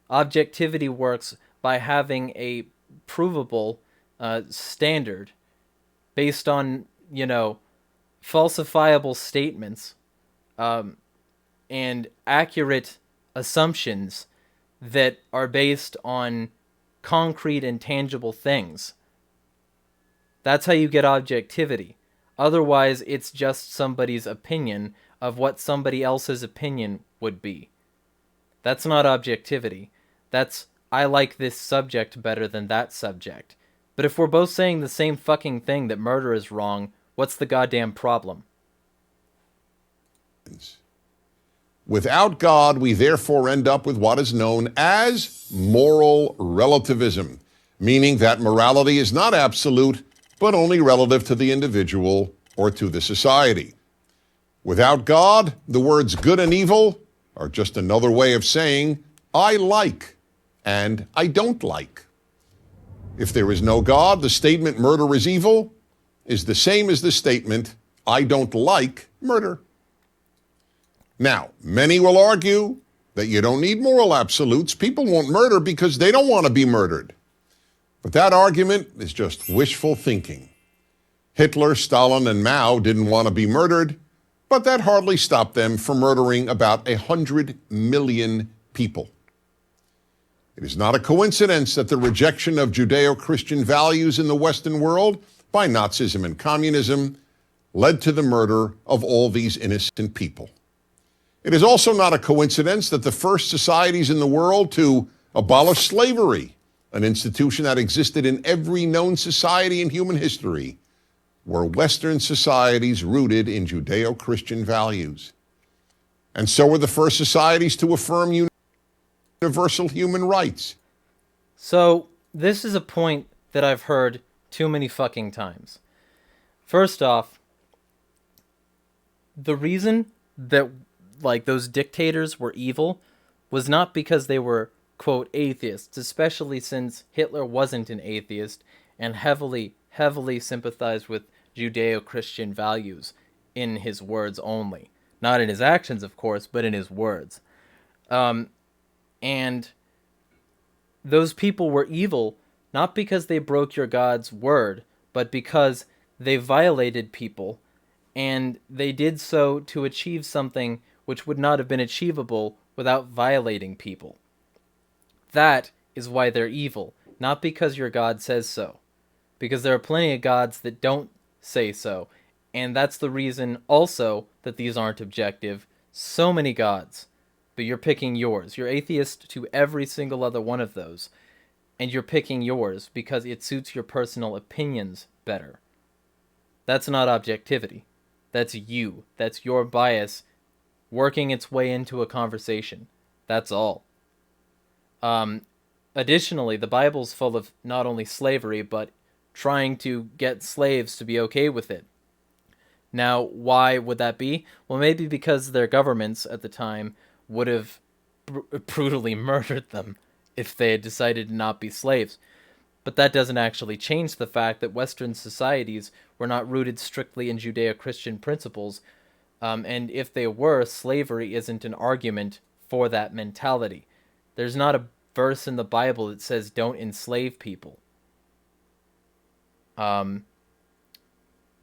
Objectivity works by having a provable standard based on, falsifiable statements and accurate assumptions that are based on concrete and tangible things. That's how you get objectivity. Otherwise, it's just somebody's opinion of what somebody else's opinion would be. That's not objectivity. That's, I like this subject better than that subject. But if we're both saying the same fucking thing, that murder is wrong, what's the goddamn problem? Without God, we therefore end up with what is known as moral relativism, meaning that morality is not absolute, but only relative to the individual or to the society. Without God, the words good and evil are just another way of saying I like and I don't like. If there is no God, the statement murder is evil is the same as the statement I don't like murder. Now, many will argue that you don't need moral absolutes. People won't murder because they don't want to be murdered. But that argument is just wishful thinking. Hitler, Stalin, and Mao didn't want to be murdered, but that hardly stopped them from murdering about 100 million people. It is not a coincidence that the rejection of Judeo-Christian values in the Western world by Nazism and communism led to the murder of all these innocent people. It is also not a coincidence that the first societies in the world to abolish slavery, an institution that existed in every known society in human history, were Western societies rooted in Judeo-Christian values. And so were the first societies to affirm universal human rights. So, this is a point that I've heard too many fucking times. First off, the reason that those dictators were evil was not because they were, quote, atheists, especially since Hitler wasn't an atheist and heavily sympathized with Judeo-Christian values in his words only. Not in his actions, of course, but in his words. And those people were evil not because they broke your God's word, but because They violated people, and they did so to achieve something which would not have been achievable without violating people. That is why they're evil, not because your God says so. Because there are plenty of gods that don't say so, and that's the reason also that these aren't objective. So many gods, but you're picking yours. You're atheist to every single other one of those, and you're picking yours because it suits your personal opinions better. That's not objectivity. That's you. That's your bias working its way into a conversation. That's all. Um, Additionally, the Bible's full of not only slavery, but trying to get slaves to be okay with it. Now, why would that be? Well, maybe because their governments at the time would have brutally murdered them if they had decided to not be slaves. But that doesn't actually change the fact that Western societies were not rooted strictly in Judeo-Christian principles, and if they were, slavery isn't an argument for that mentality. There's not a verse in the Bible that says don't enslave people. Um,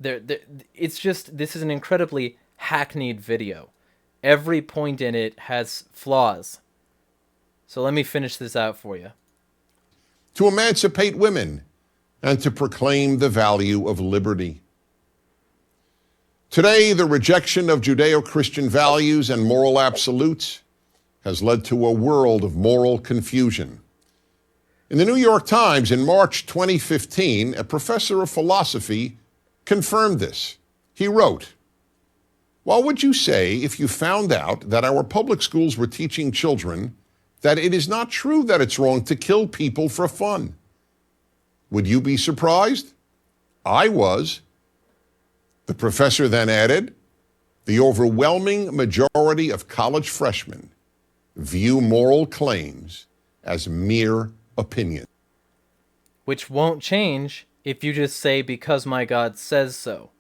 it's just, this is an incredibly hackneyed video. Every point in it has flaws. So let me finish this out for you. To emancipate women and to proclaim the value of liberty. Today, the rejection of Judeo-Christian values and moral absolutes has led to a world of moral confusion. In the New York Times in March 2015, a professor of philosophy confirmed this. He wrote, "What would you say if you found out that our public schools were teaching children that it is not true that it's wrong to kill people for fun? Would you be surprised? I was." The professor then added, "The overwhelming majority of college freshmen view moral claims as mere opinion." Which won't change if you just say, because my God says so.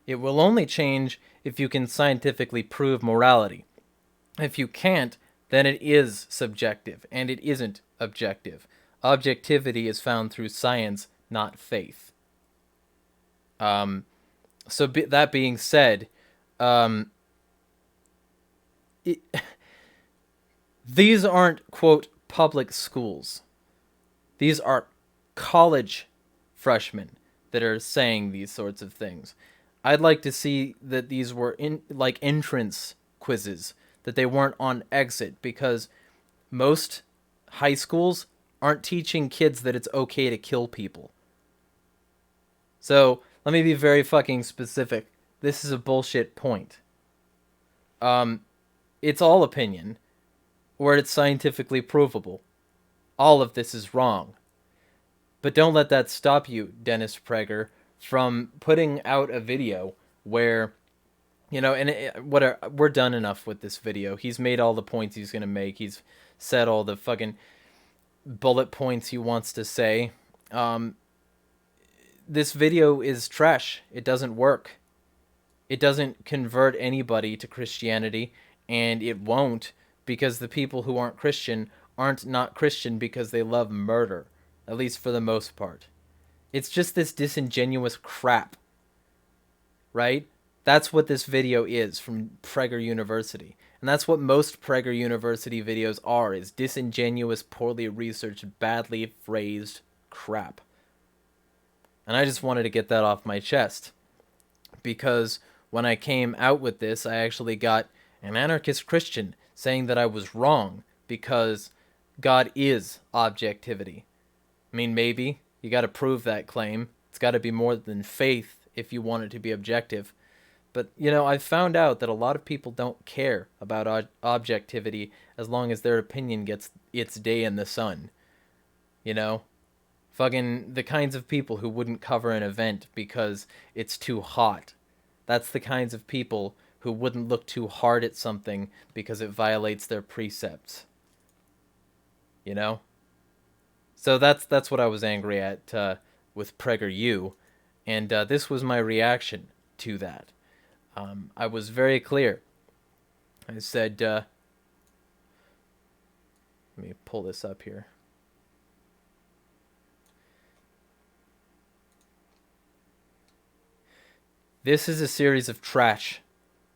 It will only change if you can scientifically prove morality. If you can't, then it is subjective, and it isn't objective. Objectivity is found through science, not faith. That being said, these aren't, quote, public schools. These are college freshmen that are saying these sorts of things. I'd like to see that these were like entrance quizzes, that they weren't on exit, because most high schools aren't teaching kids that it's okay to kill people. So let me be very fucking specific. This is a bullshit point. It's all opinion, or it's scientifically provable. All of this is wrong. But don't let that stop you, Dennis Prager, from putting out a video where, we're done enough with this video. He's made all the points he's going to make. He's said all the fucking bullet points he wants to say. This video is trash. It doesn't work. It doesn't convert anybody to Christianity, and it won't, because the people who aren't Christian aren't not Christian because they love murder, at least for the most part. It's just this disingenuous crap, right? That's what this video is from Prager University. And that's what most Prager University videos are, is disingenuous, poorly researched, badly phrased crap. And I just wanted to get that off my chest, because when I came out with this, I actually got an anarchist Christian saying that I was wrong because God is objectivity. I mean, maybe. You got to prove that claim. It's got to be more than faith if you want it to be objective. But, I've found out that a lot of people don't care about objectivity as long as their opinion gets its day in the sun. Fucking the kinds of people who wouldn't cover an event because it's too hot. That's the kinds of people who wouldn't look too hard at something because it violates their precepts. So that's what I was angry at with PragerU, and this was my reaction to that. I was very clear. I said, let me pull this up here. This is a series of trash.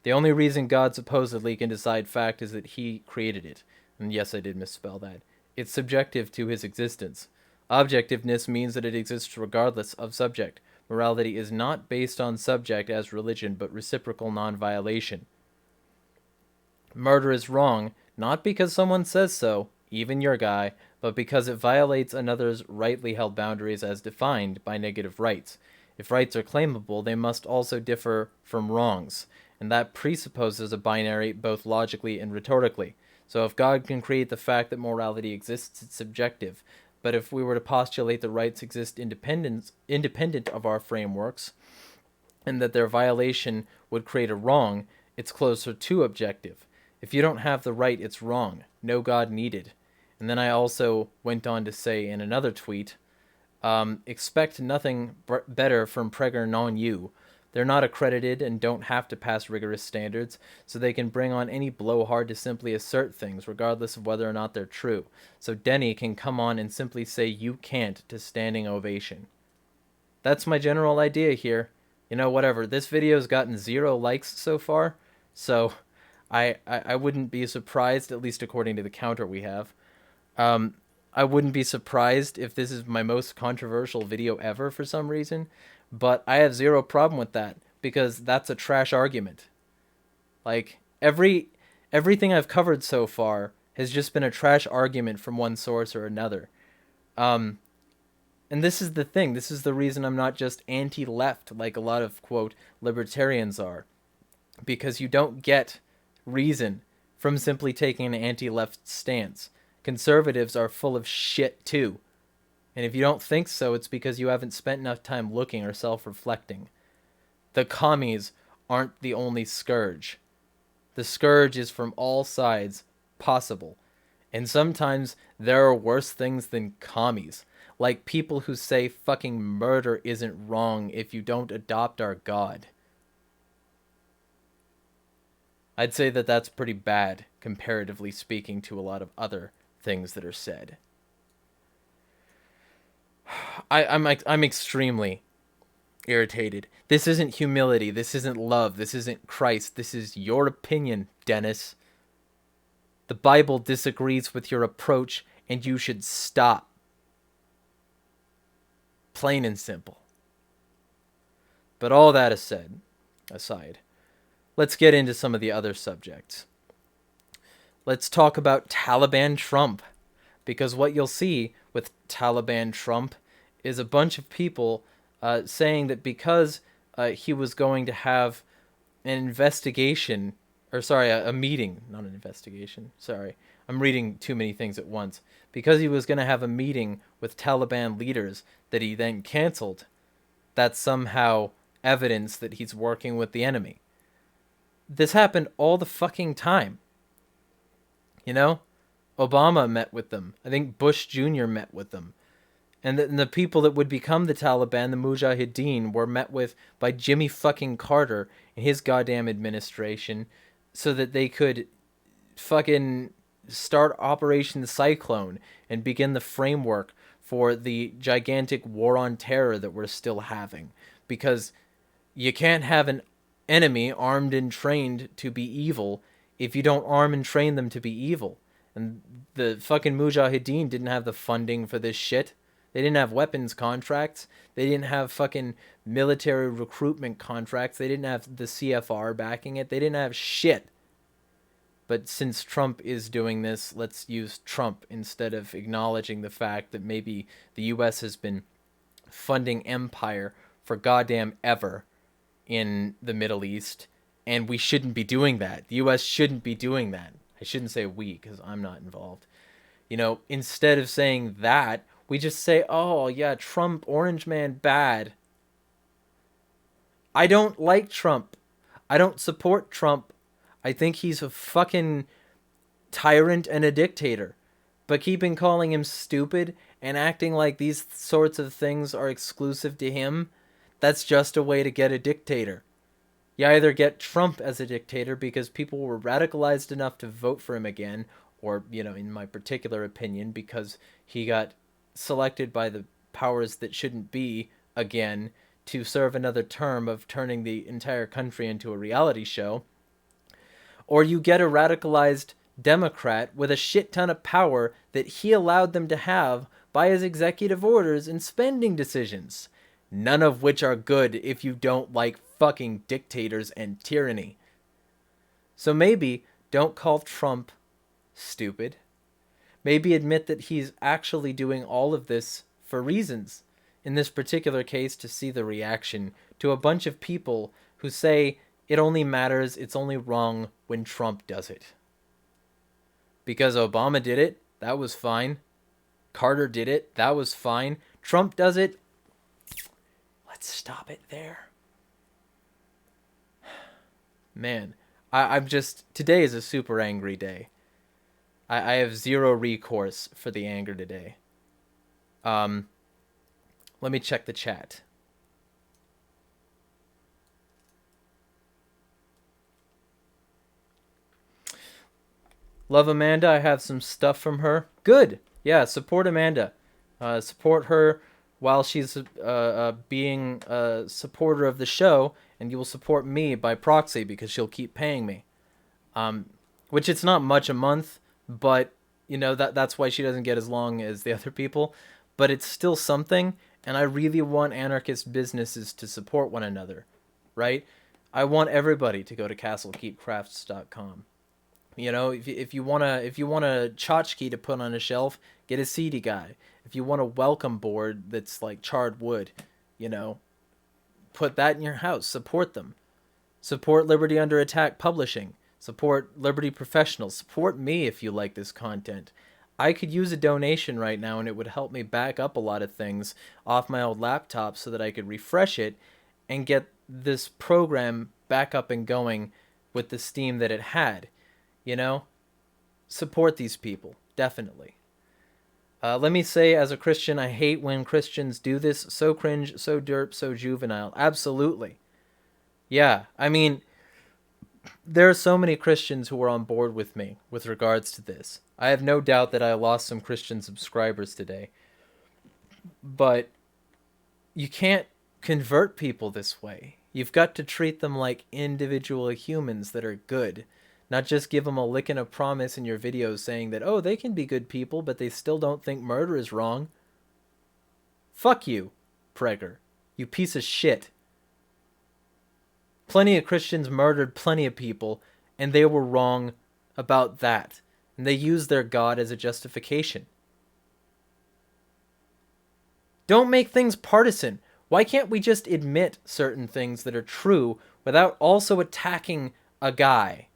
The only reason God supposedly can decide fact is that he created it. And yes, I did misspell that. It's subjective to his existence. Objectiveness means that it exists regardless of subject. Morality is not based on subject as religion, but reciprocal non-violation. Murder is wrong, not because someone says so, even your guy, but because it violates another's rightly held boundaries as defined by negative rights. If rights are claimable, they must also differ from wrongs, and that presupposes a binary both logically and rhetorically. So if God can create the fact that morality exists, it's subjective. But if we were to postulate that rights exist independent of our frameworks, and that their violation would create a wrong, it's closer to objective. If you don't have the right, it's wrong. No God needed. And then I also went on to say in another tweet, expect nothing better from Prager non-you. They're not accredited and don't have to pass rigorous standards, so they can bring on any blowhard to simply assert things, regardless of whether or not they're true. So Denny can come on and simply say you can't to standing ovation. That's my general idea here. You know, whatever. This video's gotten 0 likes so far, so I wouldn't be surprised, at least according to the counter we have. I wouldn't be surprised if this is my most controversial video ever for some reason, but I have 0 problem with that because that's a trash argument. Like everything I've covered so far has just been a trash argument from one source or another. And this is the thing. This is the reason I'm not just anti-left like a lot of, quote, libertarians are. Because you don't get reason from simply taking an anti-left stance. Conservatives are full of shit too. And if you don't think so, it's because you haven't spent enough time looking or self-reflecting. The commies aren't the only scourge. The scourge is from all sides possible. And sometimes there are worse things than commies. Like people who say fucking murder isn't wrong if you don't adopt our God. I'd say that that's pretty bad, comparatively speaking, to a lot of other things that are said. I'm extremely irritated. This isn't humility. This isn't love. This isn't Christ. This is your opinion, Dennis. The Bible disagrees with your approach, and you should stop. Plain and simple. But all that aside, let's get into some of the other subjects. Let's talk about Taliban Trump. Because what you'll see with Taliban Trump is a bunch of people saying that because he was going to have an investigation, or sorry, a meeting, not an investigation, sorry. I'm reading too many things at once. Because he was going to have a meeting with Taliban leaders that he then canceled, that's somehow evidence that he's working with the enemy. This happened all the fucking time. You know? Obama met with them. I think Bush Jr. met with them. And the people that would become the Taliban, the Mujahideen, were met with by Jimmy fucking Carter and his goddamn administration so that they could fucking start Operation Cyclone and begin the framework for the gigantic war on terror that we're still having. Because you can't have an enemy armed and trained to be evil if you don't arm and train them to be evil. And the fucking Mujahideen didn't have the funding for this shit. They didn't have weapons contracts. They didn't have fucking military recruitment contracts. They didn't have the CFR backing it. They didn't have shit. But since Trump is doing this, let's use Trump instead of acknowledging the fact that maybe the U.S. has been funding empire for goddamn ever in the Middle East. And we shouldn't be doing that. The U.S. shouldn't be doing that. I shouldn't say we, because I'm not involved. You know, instead of saying that, we just say, oh, yeah, Trump, Orange Man, bad. I don't like Trump. I don't support Trump. I think he's a fucking tyrant and a dictator. But keeping calling him stupid and acting like these sorts of things are exclusive to him, that's just a way to get a dictator. You either get Trump as a dictator because people were radicalized enough to vote for him again, or, you know, in my particular opinion, because he got selected by the powers that shouldn't be again to serve another term of turning the entire country into a reality show, or you get a radicalized Democrat with a shit ton of power that he allowed them to have by his executive orders and spending decisions, none of which are good if you don't like fucking dictators and tyranny. So maybe don't call Trump stupid. Maybe admit that he's actually doing all of this for reasons. In this particular case, to see the reaction to a bunch of people who say it only matters, it's only wrong when Trump does it. Because Obama did it, that was fine. Carter did it, that was fine. Trump does it, let's stop it there. Man, I'm just, today is a super angry day. I have zero recourse for the anger today. Let me check the chat. Love Amanda, I have some stuff from her. Good. Yeah, support Amanda. Support her while she's being a supporter of the show, and you will support me by proxy because she'll keep paying me. Which it's not much a month, but you know that's why she doesn't get as long as the other people. But it's still something, and I really want anarchist businesses to support one another, right? I want everybody to go to castlekeepcrafts.com. You know, if you want a tchotchke to put on a shelf, get a seedy guy. If you want a welcome board that's like charred wood, you know, put that in your house. Support them. Support Liberty Under Attack Publishing. Support LibertyProfessionals. Support me if you like this content. I could use a donation right now, and it would help me back up a lot of things off my old laptop so that I could refresh it and get this program back up and going with the steam that it had. You know, support these people, definitely. Let me say, as a Christian, I hate when Christians do this. So cringe, so derp, so juvenile. Absolutely. Yeah, I mean, there are so many Christians who are on board with me with regards to this. I have no doubt that I lost some Christian subscribers today. But you can't convert people this way. You've got to treat them like individual humans that are good. Not just give them a lick and a promise in your videos saying that, oh, they can be good people, but they still don't think murder is wrong. Fuck you, Prager. You piece of shit. Plenty of Christians murdered plenty of people, and they were wrong about that. And they used their God as a justification. Don't make things partisan. Why can't we just admit certain things that are true without also attacking a guy?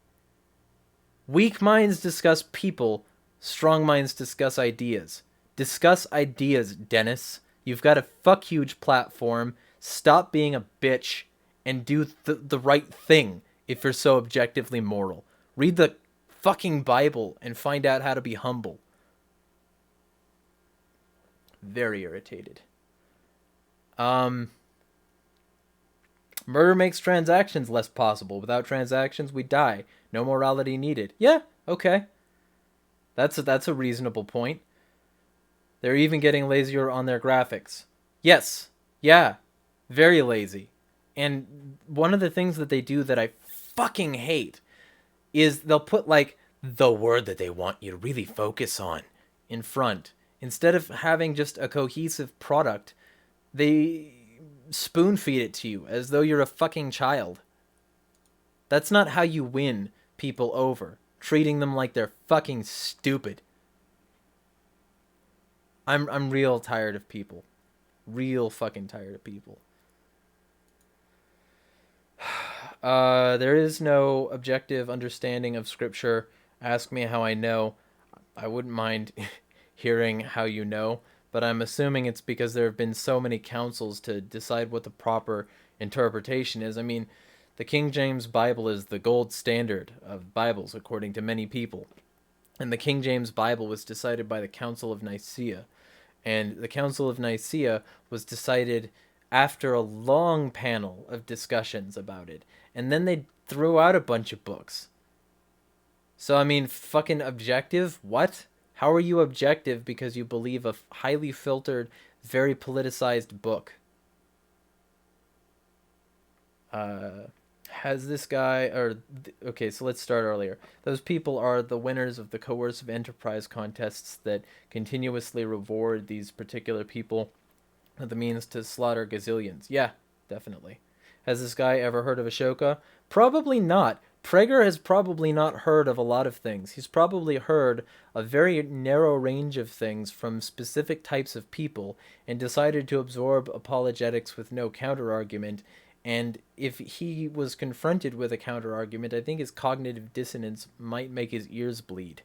Weak minds discuss people, strong minds discuss ideas. Discuss ideas, Dennis. You've got a fuck huge platform. Stop being a bitch and do the right thing if you're so objectively moral. Read the fucking Bible and find out how to be humble. Very irritated. Murder makes transactions less possible. Without transactions, we die. No morality needed. Yeah, okay. That's a reasonable point. They're even getting lazier on their graphics. Yes. Yeah. Very lazy. And one of the things that they do that I fucking hate is they'll put like the word that they want you to really focus on in front. Instead of having just a cohesive product, they spoon feed it to you as though you're a fucking child. That's not how you win people over, treating them like they're fucking stupid. I'm real tired of people. Real fucking tired of people. There is no objective understanding of scripture. Ask me how I know. I wouldn't mind hearing how you know, but I'm assuming it's because there have been so many councils to decide what the proper interpretation is. I mean, the King James Bible is the gold standard of Bibles, according to many people. And the King James Bible was decided by the Council of Nicaea. And the Council of Nicaea was decided after a long panel of discussions about it. And then they threw out a bunch of books. So, I mean, fucking objective? What? How are you objective because you believe a highly filtered, very politicized book? Has this guy okay, so let's start earlier. Those people are the winners of the coercive enterprise contests that continuously reward these particular people with the means to slaughter gazillions. Yeah, definitely. Has this guy ever heard of Ashoka? Probably not. Prager has probably not heard of a lot of things. He's probably heard a very narrow range of things from specific types of people and decided to absorb apologetics with no counterargument. And if he was confronted with a counterargument, I think his cognitive dissonance might make his ears bleed.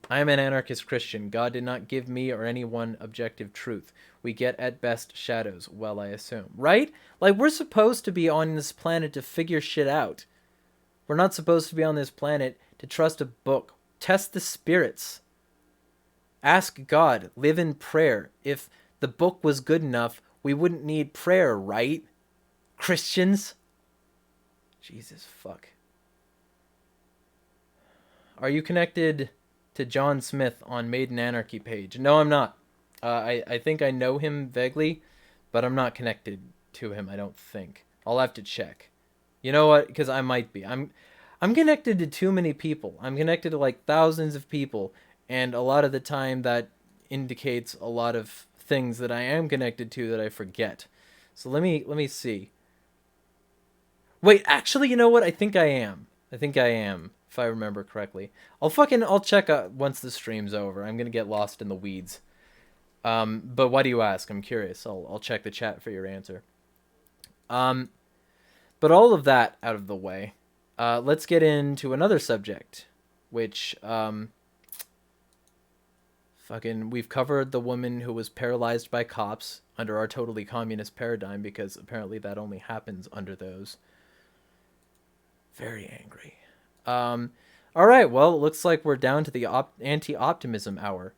I am an anarchist Christian. God did not give me or anyone objective truth. We get at best shadows, well, I assume. Right? Like, we're supposed to be on this planet to figure shit out. We're not supposed to be on this planet to trust a book. Test the spirits. Ask God. Live in prayer. If the book was good enough, we wouldn't need prayer, right? Christians? Jesus, fuck. Are you connected to John Smith on Maiden Anarchy page? No, I'm not. I think I know him vaguely, but I'm not connected to him, I don't think. I'll have to check. You know what? Because I might be. I'm connected to too many people. I'm connected to like thousands of people, and a lot of the time that indicates a lot of things that I am connected to that I forget. So let me see. Wait, actually, you know what? I think I am. If I remember correctly. I'll check once the stream's over. I'm gonna get lost in the weeds. But why do you ask? I'm curious. I'll check the chat for your answer. But all of that out of the way, let's get into another subject, which we've covered the woman who was paralyzed by cops under our totally communist paradigm, because apparently that only happens under those. Very angry. All right, well, it looks like we're down to the anti-optimism hour.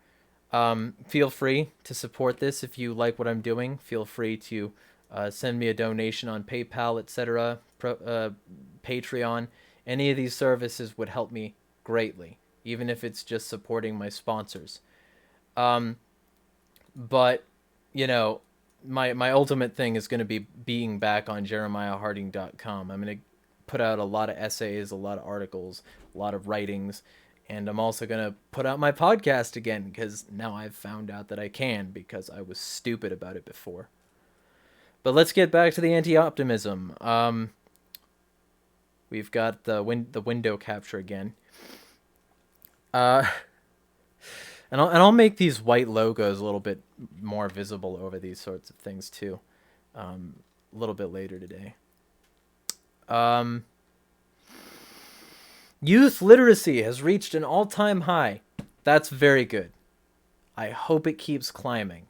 Feel free to support this if you like what I'm doing. Feel free to send me a donation on PayPal, etc., Patreon. Any of these services would help me greatly, even if it's just supporting my sponsors. But, you know, my ultimate thing is going to be being back on jeremiahharding.com. I'm going to put out a lot of essays, a lot of articles, a lot of writings, and I'm also going to put out my podcast again, because now I've found out that I can, because I was stupid about it before. But let's get back to the anti-optimism. We've got the window capture again. And I'll make these white logos a little bit more visible over these sorts of things too, a little bit later today. Youth literacy has reached an all-time high. That's very good. I hope it keeps climbing.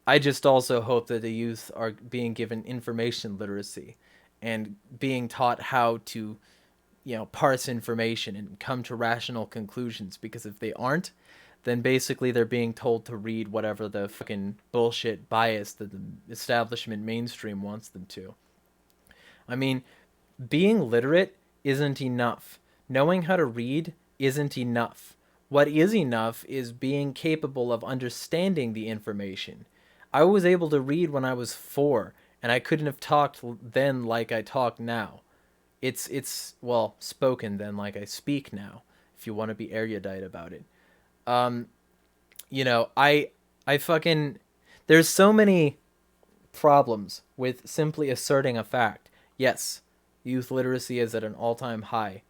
I just also hope that the youth are being given information literacy and being taught how to, parse information and come to rational conclusions, because if they aren't, then basically they're being told to read whatever the fucking bullshit bias that the establishment mainstream wants them to. I mean, being literate isn't enough. Knowing how to read isn't enough. What is enough is being capable of understanding the information. I was able to read when I was 4, and I couldn't have talked then like I talk now. It's spoken then like I speak now, if you want to be erudite about it. There's so many problems with simply asserting a fact. Yes, youth literacy is at an all-time high.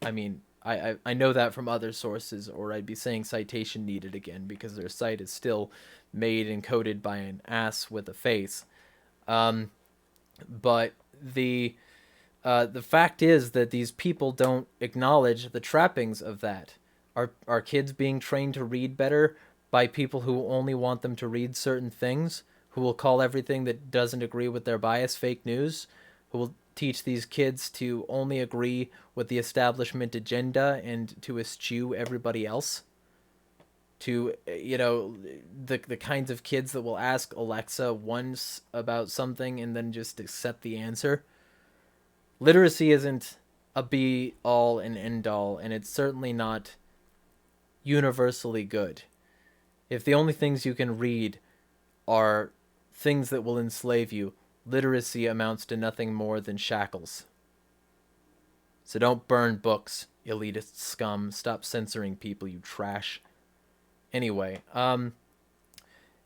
I mean, I know that from other sources, or I'd be saying citation needed again, because their site is still made and coded by an ass with a face. But the fact is that these people don't acknowledge the trappings of that. Are kids being trained to read better by people who only want them to read certain things, who will call everything that doesn't agree with their bias fake news, who will teach these kids to only agree with the establishment agenda and to eschew everybody else? To, the kinds of kids that will ask Alexa once about something and then just accept the answer? Literacy isn't a be-all and end-all, and it's certainly not universally good. If the only things you can read are things that will enslave you, literacy amounts to nothing more than shackles. So don't burn books, elitist scum. Stop censoring people, you trash. Anyway,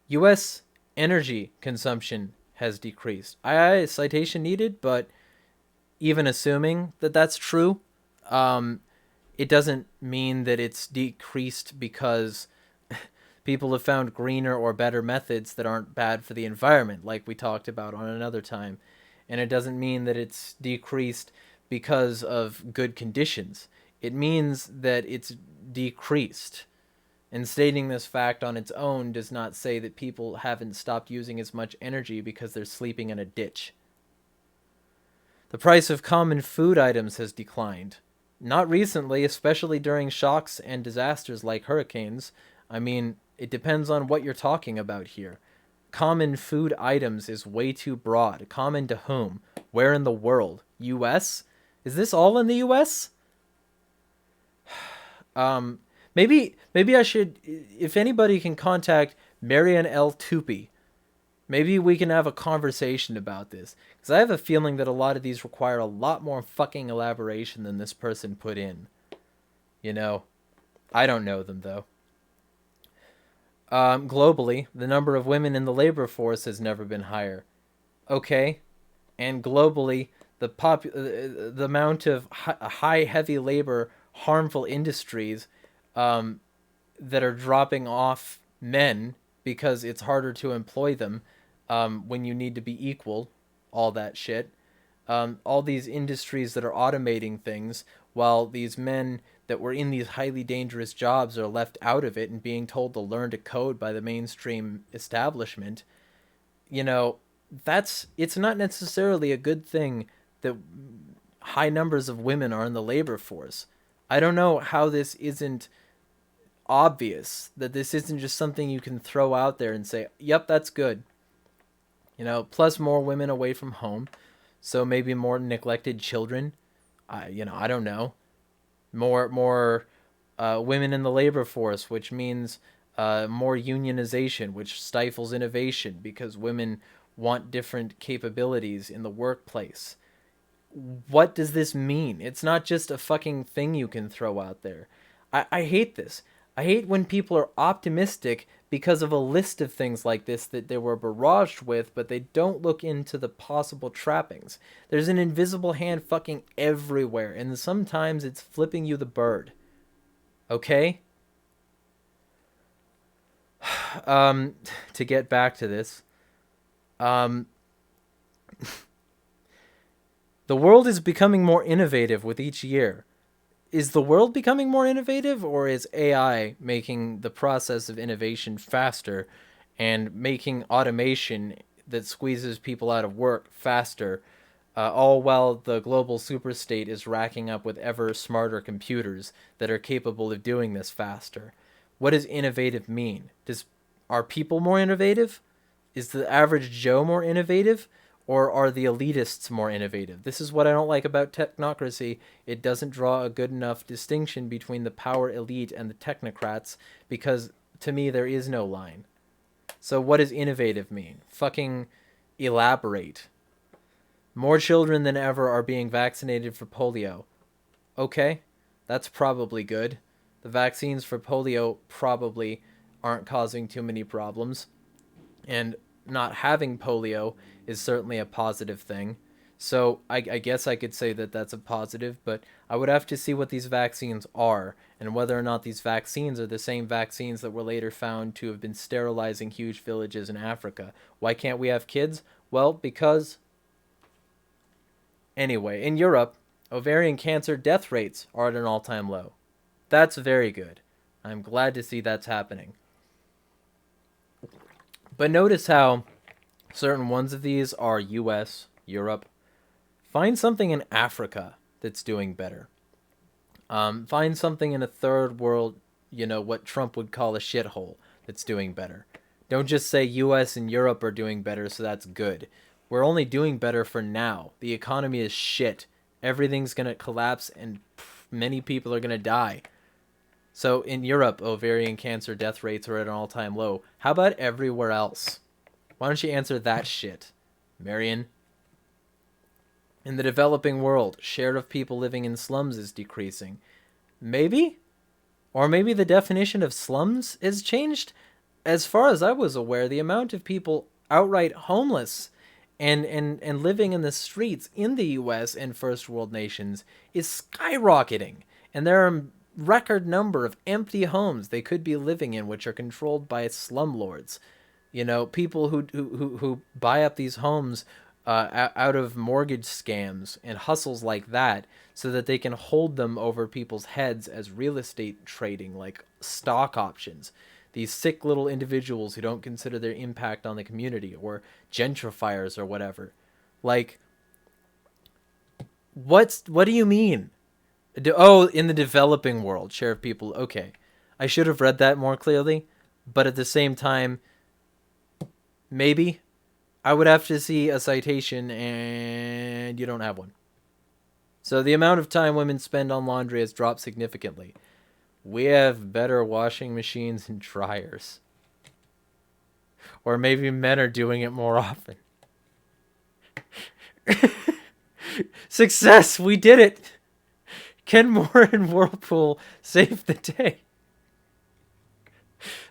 U.S. energy consumption has decreased. Citation needed, but even assuming that that's true, it doesn't mean that it's decreased because people have found greener or better methods that aren't bad for the environment, like we talked about on another time. And it doesn't mean that it's decreased because of good conditions. It means that it's decreased. And stating this fact on its own does not say that people haven't stopped using as much energy because they're sleeping in a ditch. The price of common food items has declined. Not recently, especially during shocks and disasters like hurricanes. I mean, it depends on what you're talking about here. Common food items is way too broad. Common to whom? Where in the world? US? Is this all in the US? Maybe I should, if anybody can contact Marian L. Tupi, maybe we can have a conversation about this. Because I have a feeling that a lot of these require a lot more fucking elaboration than this person put in. You know, I don't know them though. Globally, the number of women in the labor force has never been higher. Okay, and globally, the amount of high heavy labor harmful industries that are dropping off men because it's harder to employ them when you need to be equal, all that shit. All these industries that are automating things while these men that were in these highly dangerous jobs are left out of it and being told to learn to code by the mainstream establishment. You know, it's not necessarily a good thing that high numbers of women are in the labor force. I don't know how this isn't obvious, that this isn't just something you can throw out there and say, yep, that's good. You know, plus more women away from home, so maybe more neglected children. I don't know. More women in the labor force, which means more unionization, which stifles innovation because women want different capabilities in the workplace. What does this mean? It's not just a fucking thing you can throw out there. I hate this. I hate when people are optimistic because of a list of things like this that they were barraged with, but they don't look into the possible trappings. There's an invisible hand fucking everywhere, and sometimes it's flipping you the bird. Okay? To get back to this, the world is becoming more innovative with each year. Is the world becoming more innovative, or is AI making the process of innovation faster and making automation that squeezes people out of work faster, all while the global superstate is racking up with ever smarter computers that are capable of doing this faster? What does innovative mean? Are people more innovative? Is the average Joe more innovative? Or are the elitists more innovative? This is what I don't like about technocracy. It doesn't draw a good enough distinction between the power elite and the technocrats, because to me there is no line. So what does innovative mean? Fucking elaborate. More children than ever are being vaccinated for polio. Okay, that's probably good. The vaccines for polio probably aren't causing too many problems. And not having polio is certainly a positive thing. So I guess I could say that that's a positive, but I would have to see what these vaccines are and whether or not these vaccines are the same vaccines that were later found to have been sterilizing huge villages in Africa. Why can't we have kids? Well, because... Anyway, in Europe, ovarian cancer death rates are at an all-time low. That's very good. I'm glad to see that's happening. But notice how certain ones of these are US, Europe. Find something in Africa that's doing better. Find something in a third world, what Trump would call a shithole, that's doing better. Don't just say US and Europe are doing better, so that's good. We're only doing better for now. The economy is shit. Everything's going to collapse and many people are going to die. So in Europe, ovarian cancer death rates are at an all-time low. How about everywhere else? Why don't you answer that shit? Marion. In the developing world, share of people living in slums is decreasing. Maybe? Or maybe the definition of slums has changed? As far as I was aware, the amount of people outright homeless and living in the streets in the US and first world nations is skyrocketing. And there are a record number of empty homes they could be living in which are controlled by slumlords. You know, people who buy up these homes out of mortgage scams and hustles like that so that they can hold them over people's heads as real estate trading, like stock options. These sick little individuals who don't consider their impact on the community, or gentrifiers or whatever. Like, what do you mean? In the developing world, share of people. Okay. I should have read that more clearly, but at the same time, maybe I would have to see a citation, and you don't have one. So the amount of time women spend on laundry has dropped significantly. We have better washing machines and dryers. Or maybe men are doing it more often. Success! We did it! Ken Moore and Whirlpool saved the day.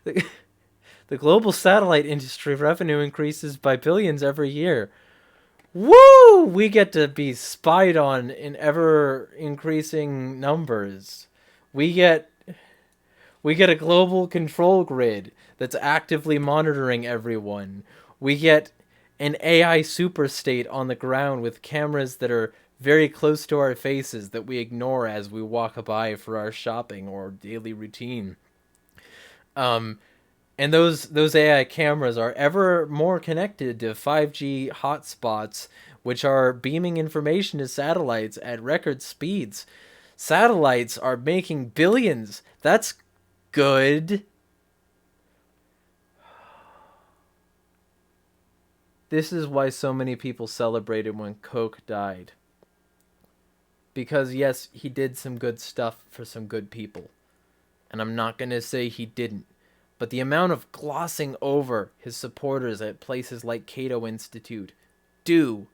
The global satellite industry revenue increases by billions every year. Woo! We get to be spied on in ever increasing numbers. We get a global control grid that's actively monitoring everyone. We get an AI superstate on the ground with cameras that are very close to our faces that we ignore as we walk by for our shopping or daily routine. And those AI cameras are ever more connected to 5G hotspots, which are beaming information to satellites at record speeds. Satellites are making billions. That's good. This is why so many people celebrated when Coke died. Because yes, he did some good stuff for some good people. And I'm not going to say he didn't. But the amount of glossing over his supporters at places like Cato Institute do.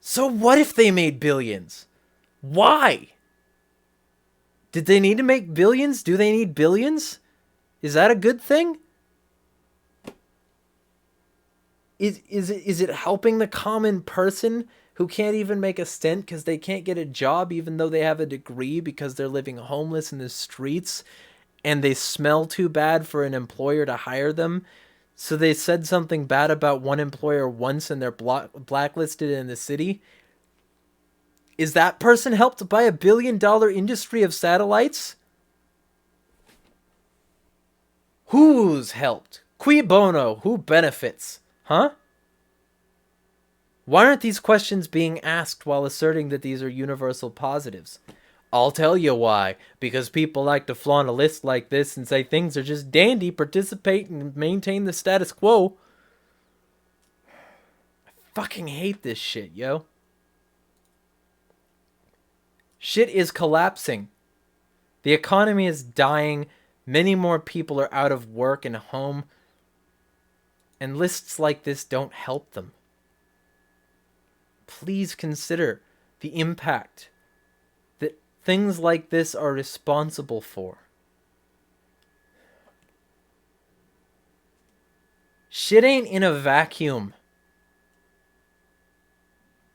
So what if they made billions? Why? Did they need to make billions? Do they need billions? Is that a good thing? Is it helping the common person who can't even make a stint because they can't get a job even though they have a degree because they're living homeless in the streets and they smell too bad for an employer to hire them? So they said something bad about one employer once and they're blacklisted in the city. Is that person helped by $1 billion industry of satellites? Who's helped? Cui bono? Who benefits? Huh? Why aren't these questions being asked while asserting that these are universal positives? I'll tell you why. Because people like to flaunt a list like this and say things are just dandy, participate and maintain the status quo. I fucking hate this shit, yo. Shit is collapsing. The economy is dying. Many more people are out of work and home. And lists like this don't help them. Please consider the impact that things like this are responsible for. Shit ain't in a vacuum.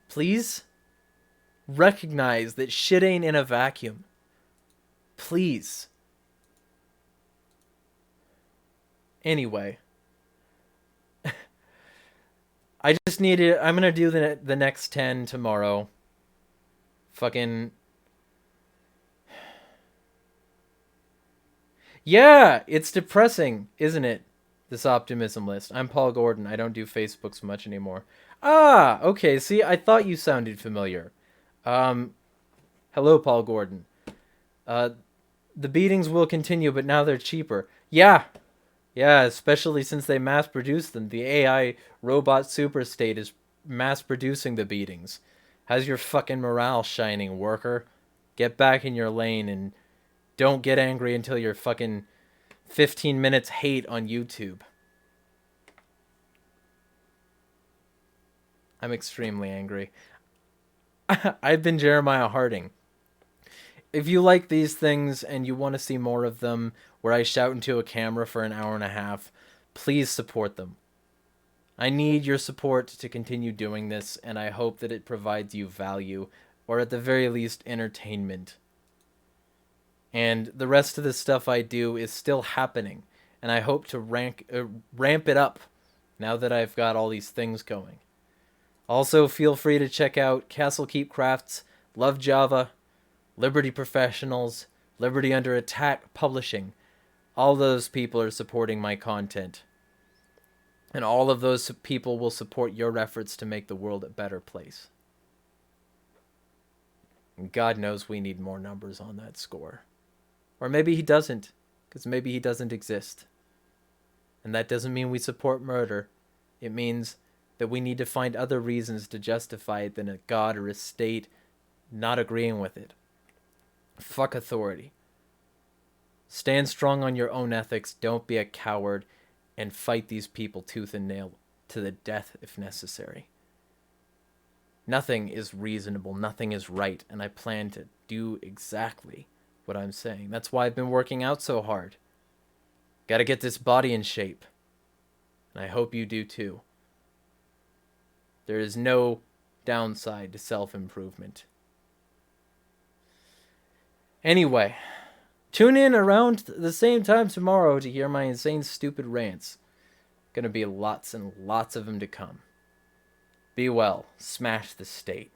Please recognize that shit ain't in a vacuum. Please. Anyway. I just need to... I'm going to do the next 10 tomorrow. Fucking... Yeah, it's depressing, isn't it? This optimism list. I'm Paul Gordon. I don't do Facebooks much anymore. Ah, okay. See, I thought you sounded familiar. Hello, Paul Gordon. The beatings will continue, but now they're cheaper. Yeah, especially since they mass-produce them. The AI robot superstate is mass-producing the beatings. How's your fucking morale shining, worker? Get back in your lane and don't get angry until you're fucking 15 minutes hate on YouTube. I'm extremely angry. I've been Jeremiah Harding. If you like these things and you want to see more of them, where I shout into a camera for an hour and a half, please support them. I need your support to continue doing this, and I hope that it provides you value, or at the very least, entertainment. And the rest of the stuff I do is still happening, and I hope to ramp it up now that I've got all these things going. Also, feel free to check out Castle Keep Crafts, Love Java, Liberty Professionals, Liberty Under Attack Publishing. All those people are supporting my content. And all of those people will support your efforts to make the world a better place. And God knows we need more numbers on that score. Or maybe he doesn't, because maybe he doesn't exist. And that doesn't mean we support murder. It means that we need to find other reasons to justify it than a god or a state not agreeing with it. Fuck authority. Stand strong on your own ethics, don't be a coward, and fight these people tooth and nail to the death if necessary. Nothing is reasonable, nothing is right, and I plan to do exactly what I'm saying. That's why I've been working out so hard. Gotta get this body in shape. And I hope you do too. There is no downside to self-improvement. Anyway, tune in around the same time tomorrow to hear my insane, stupid rants. Gonna be lots and lots of them to come. Be well. Smash the state.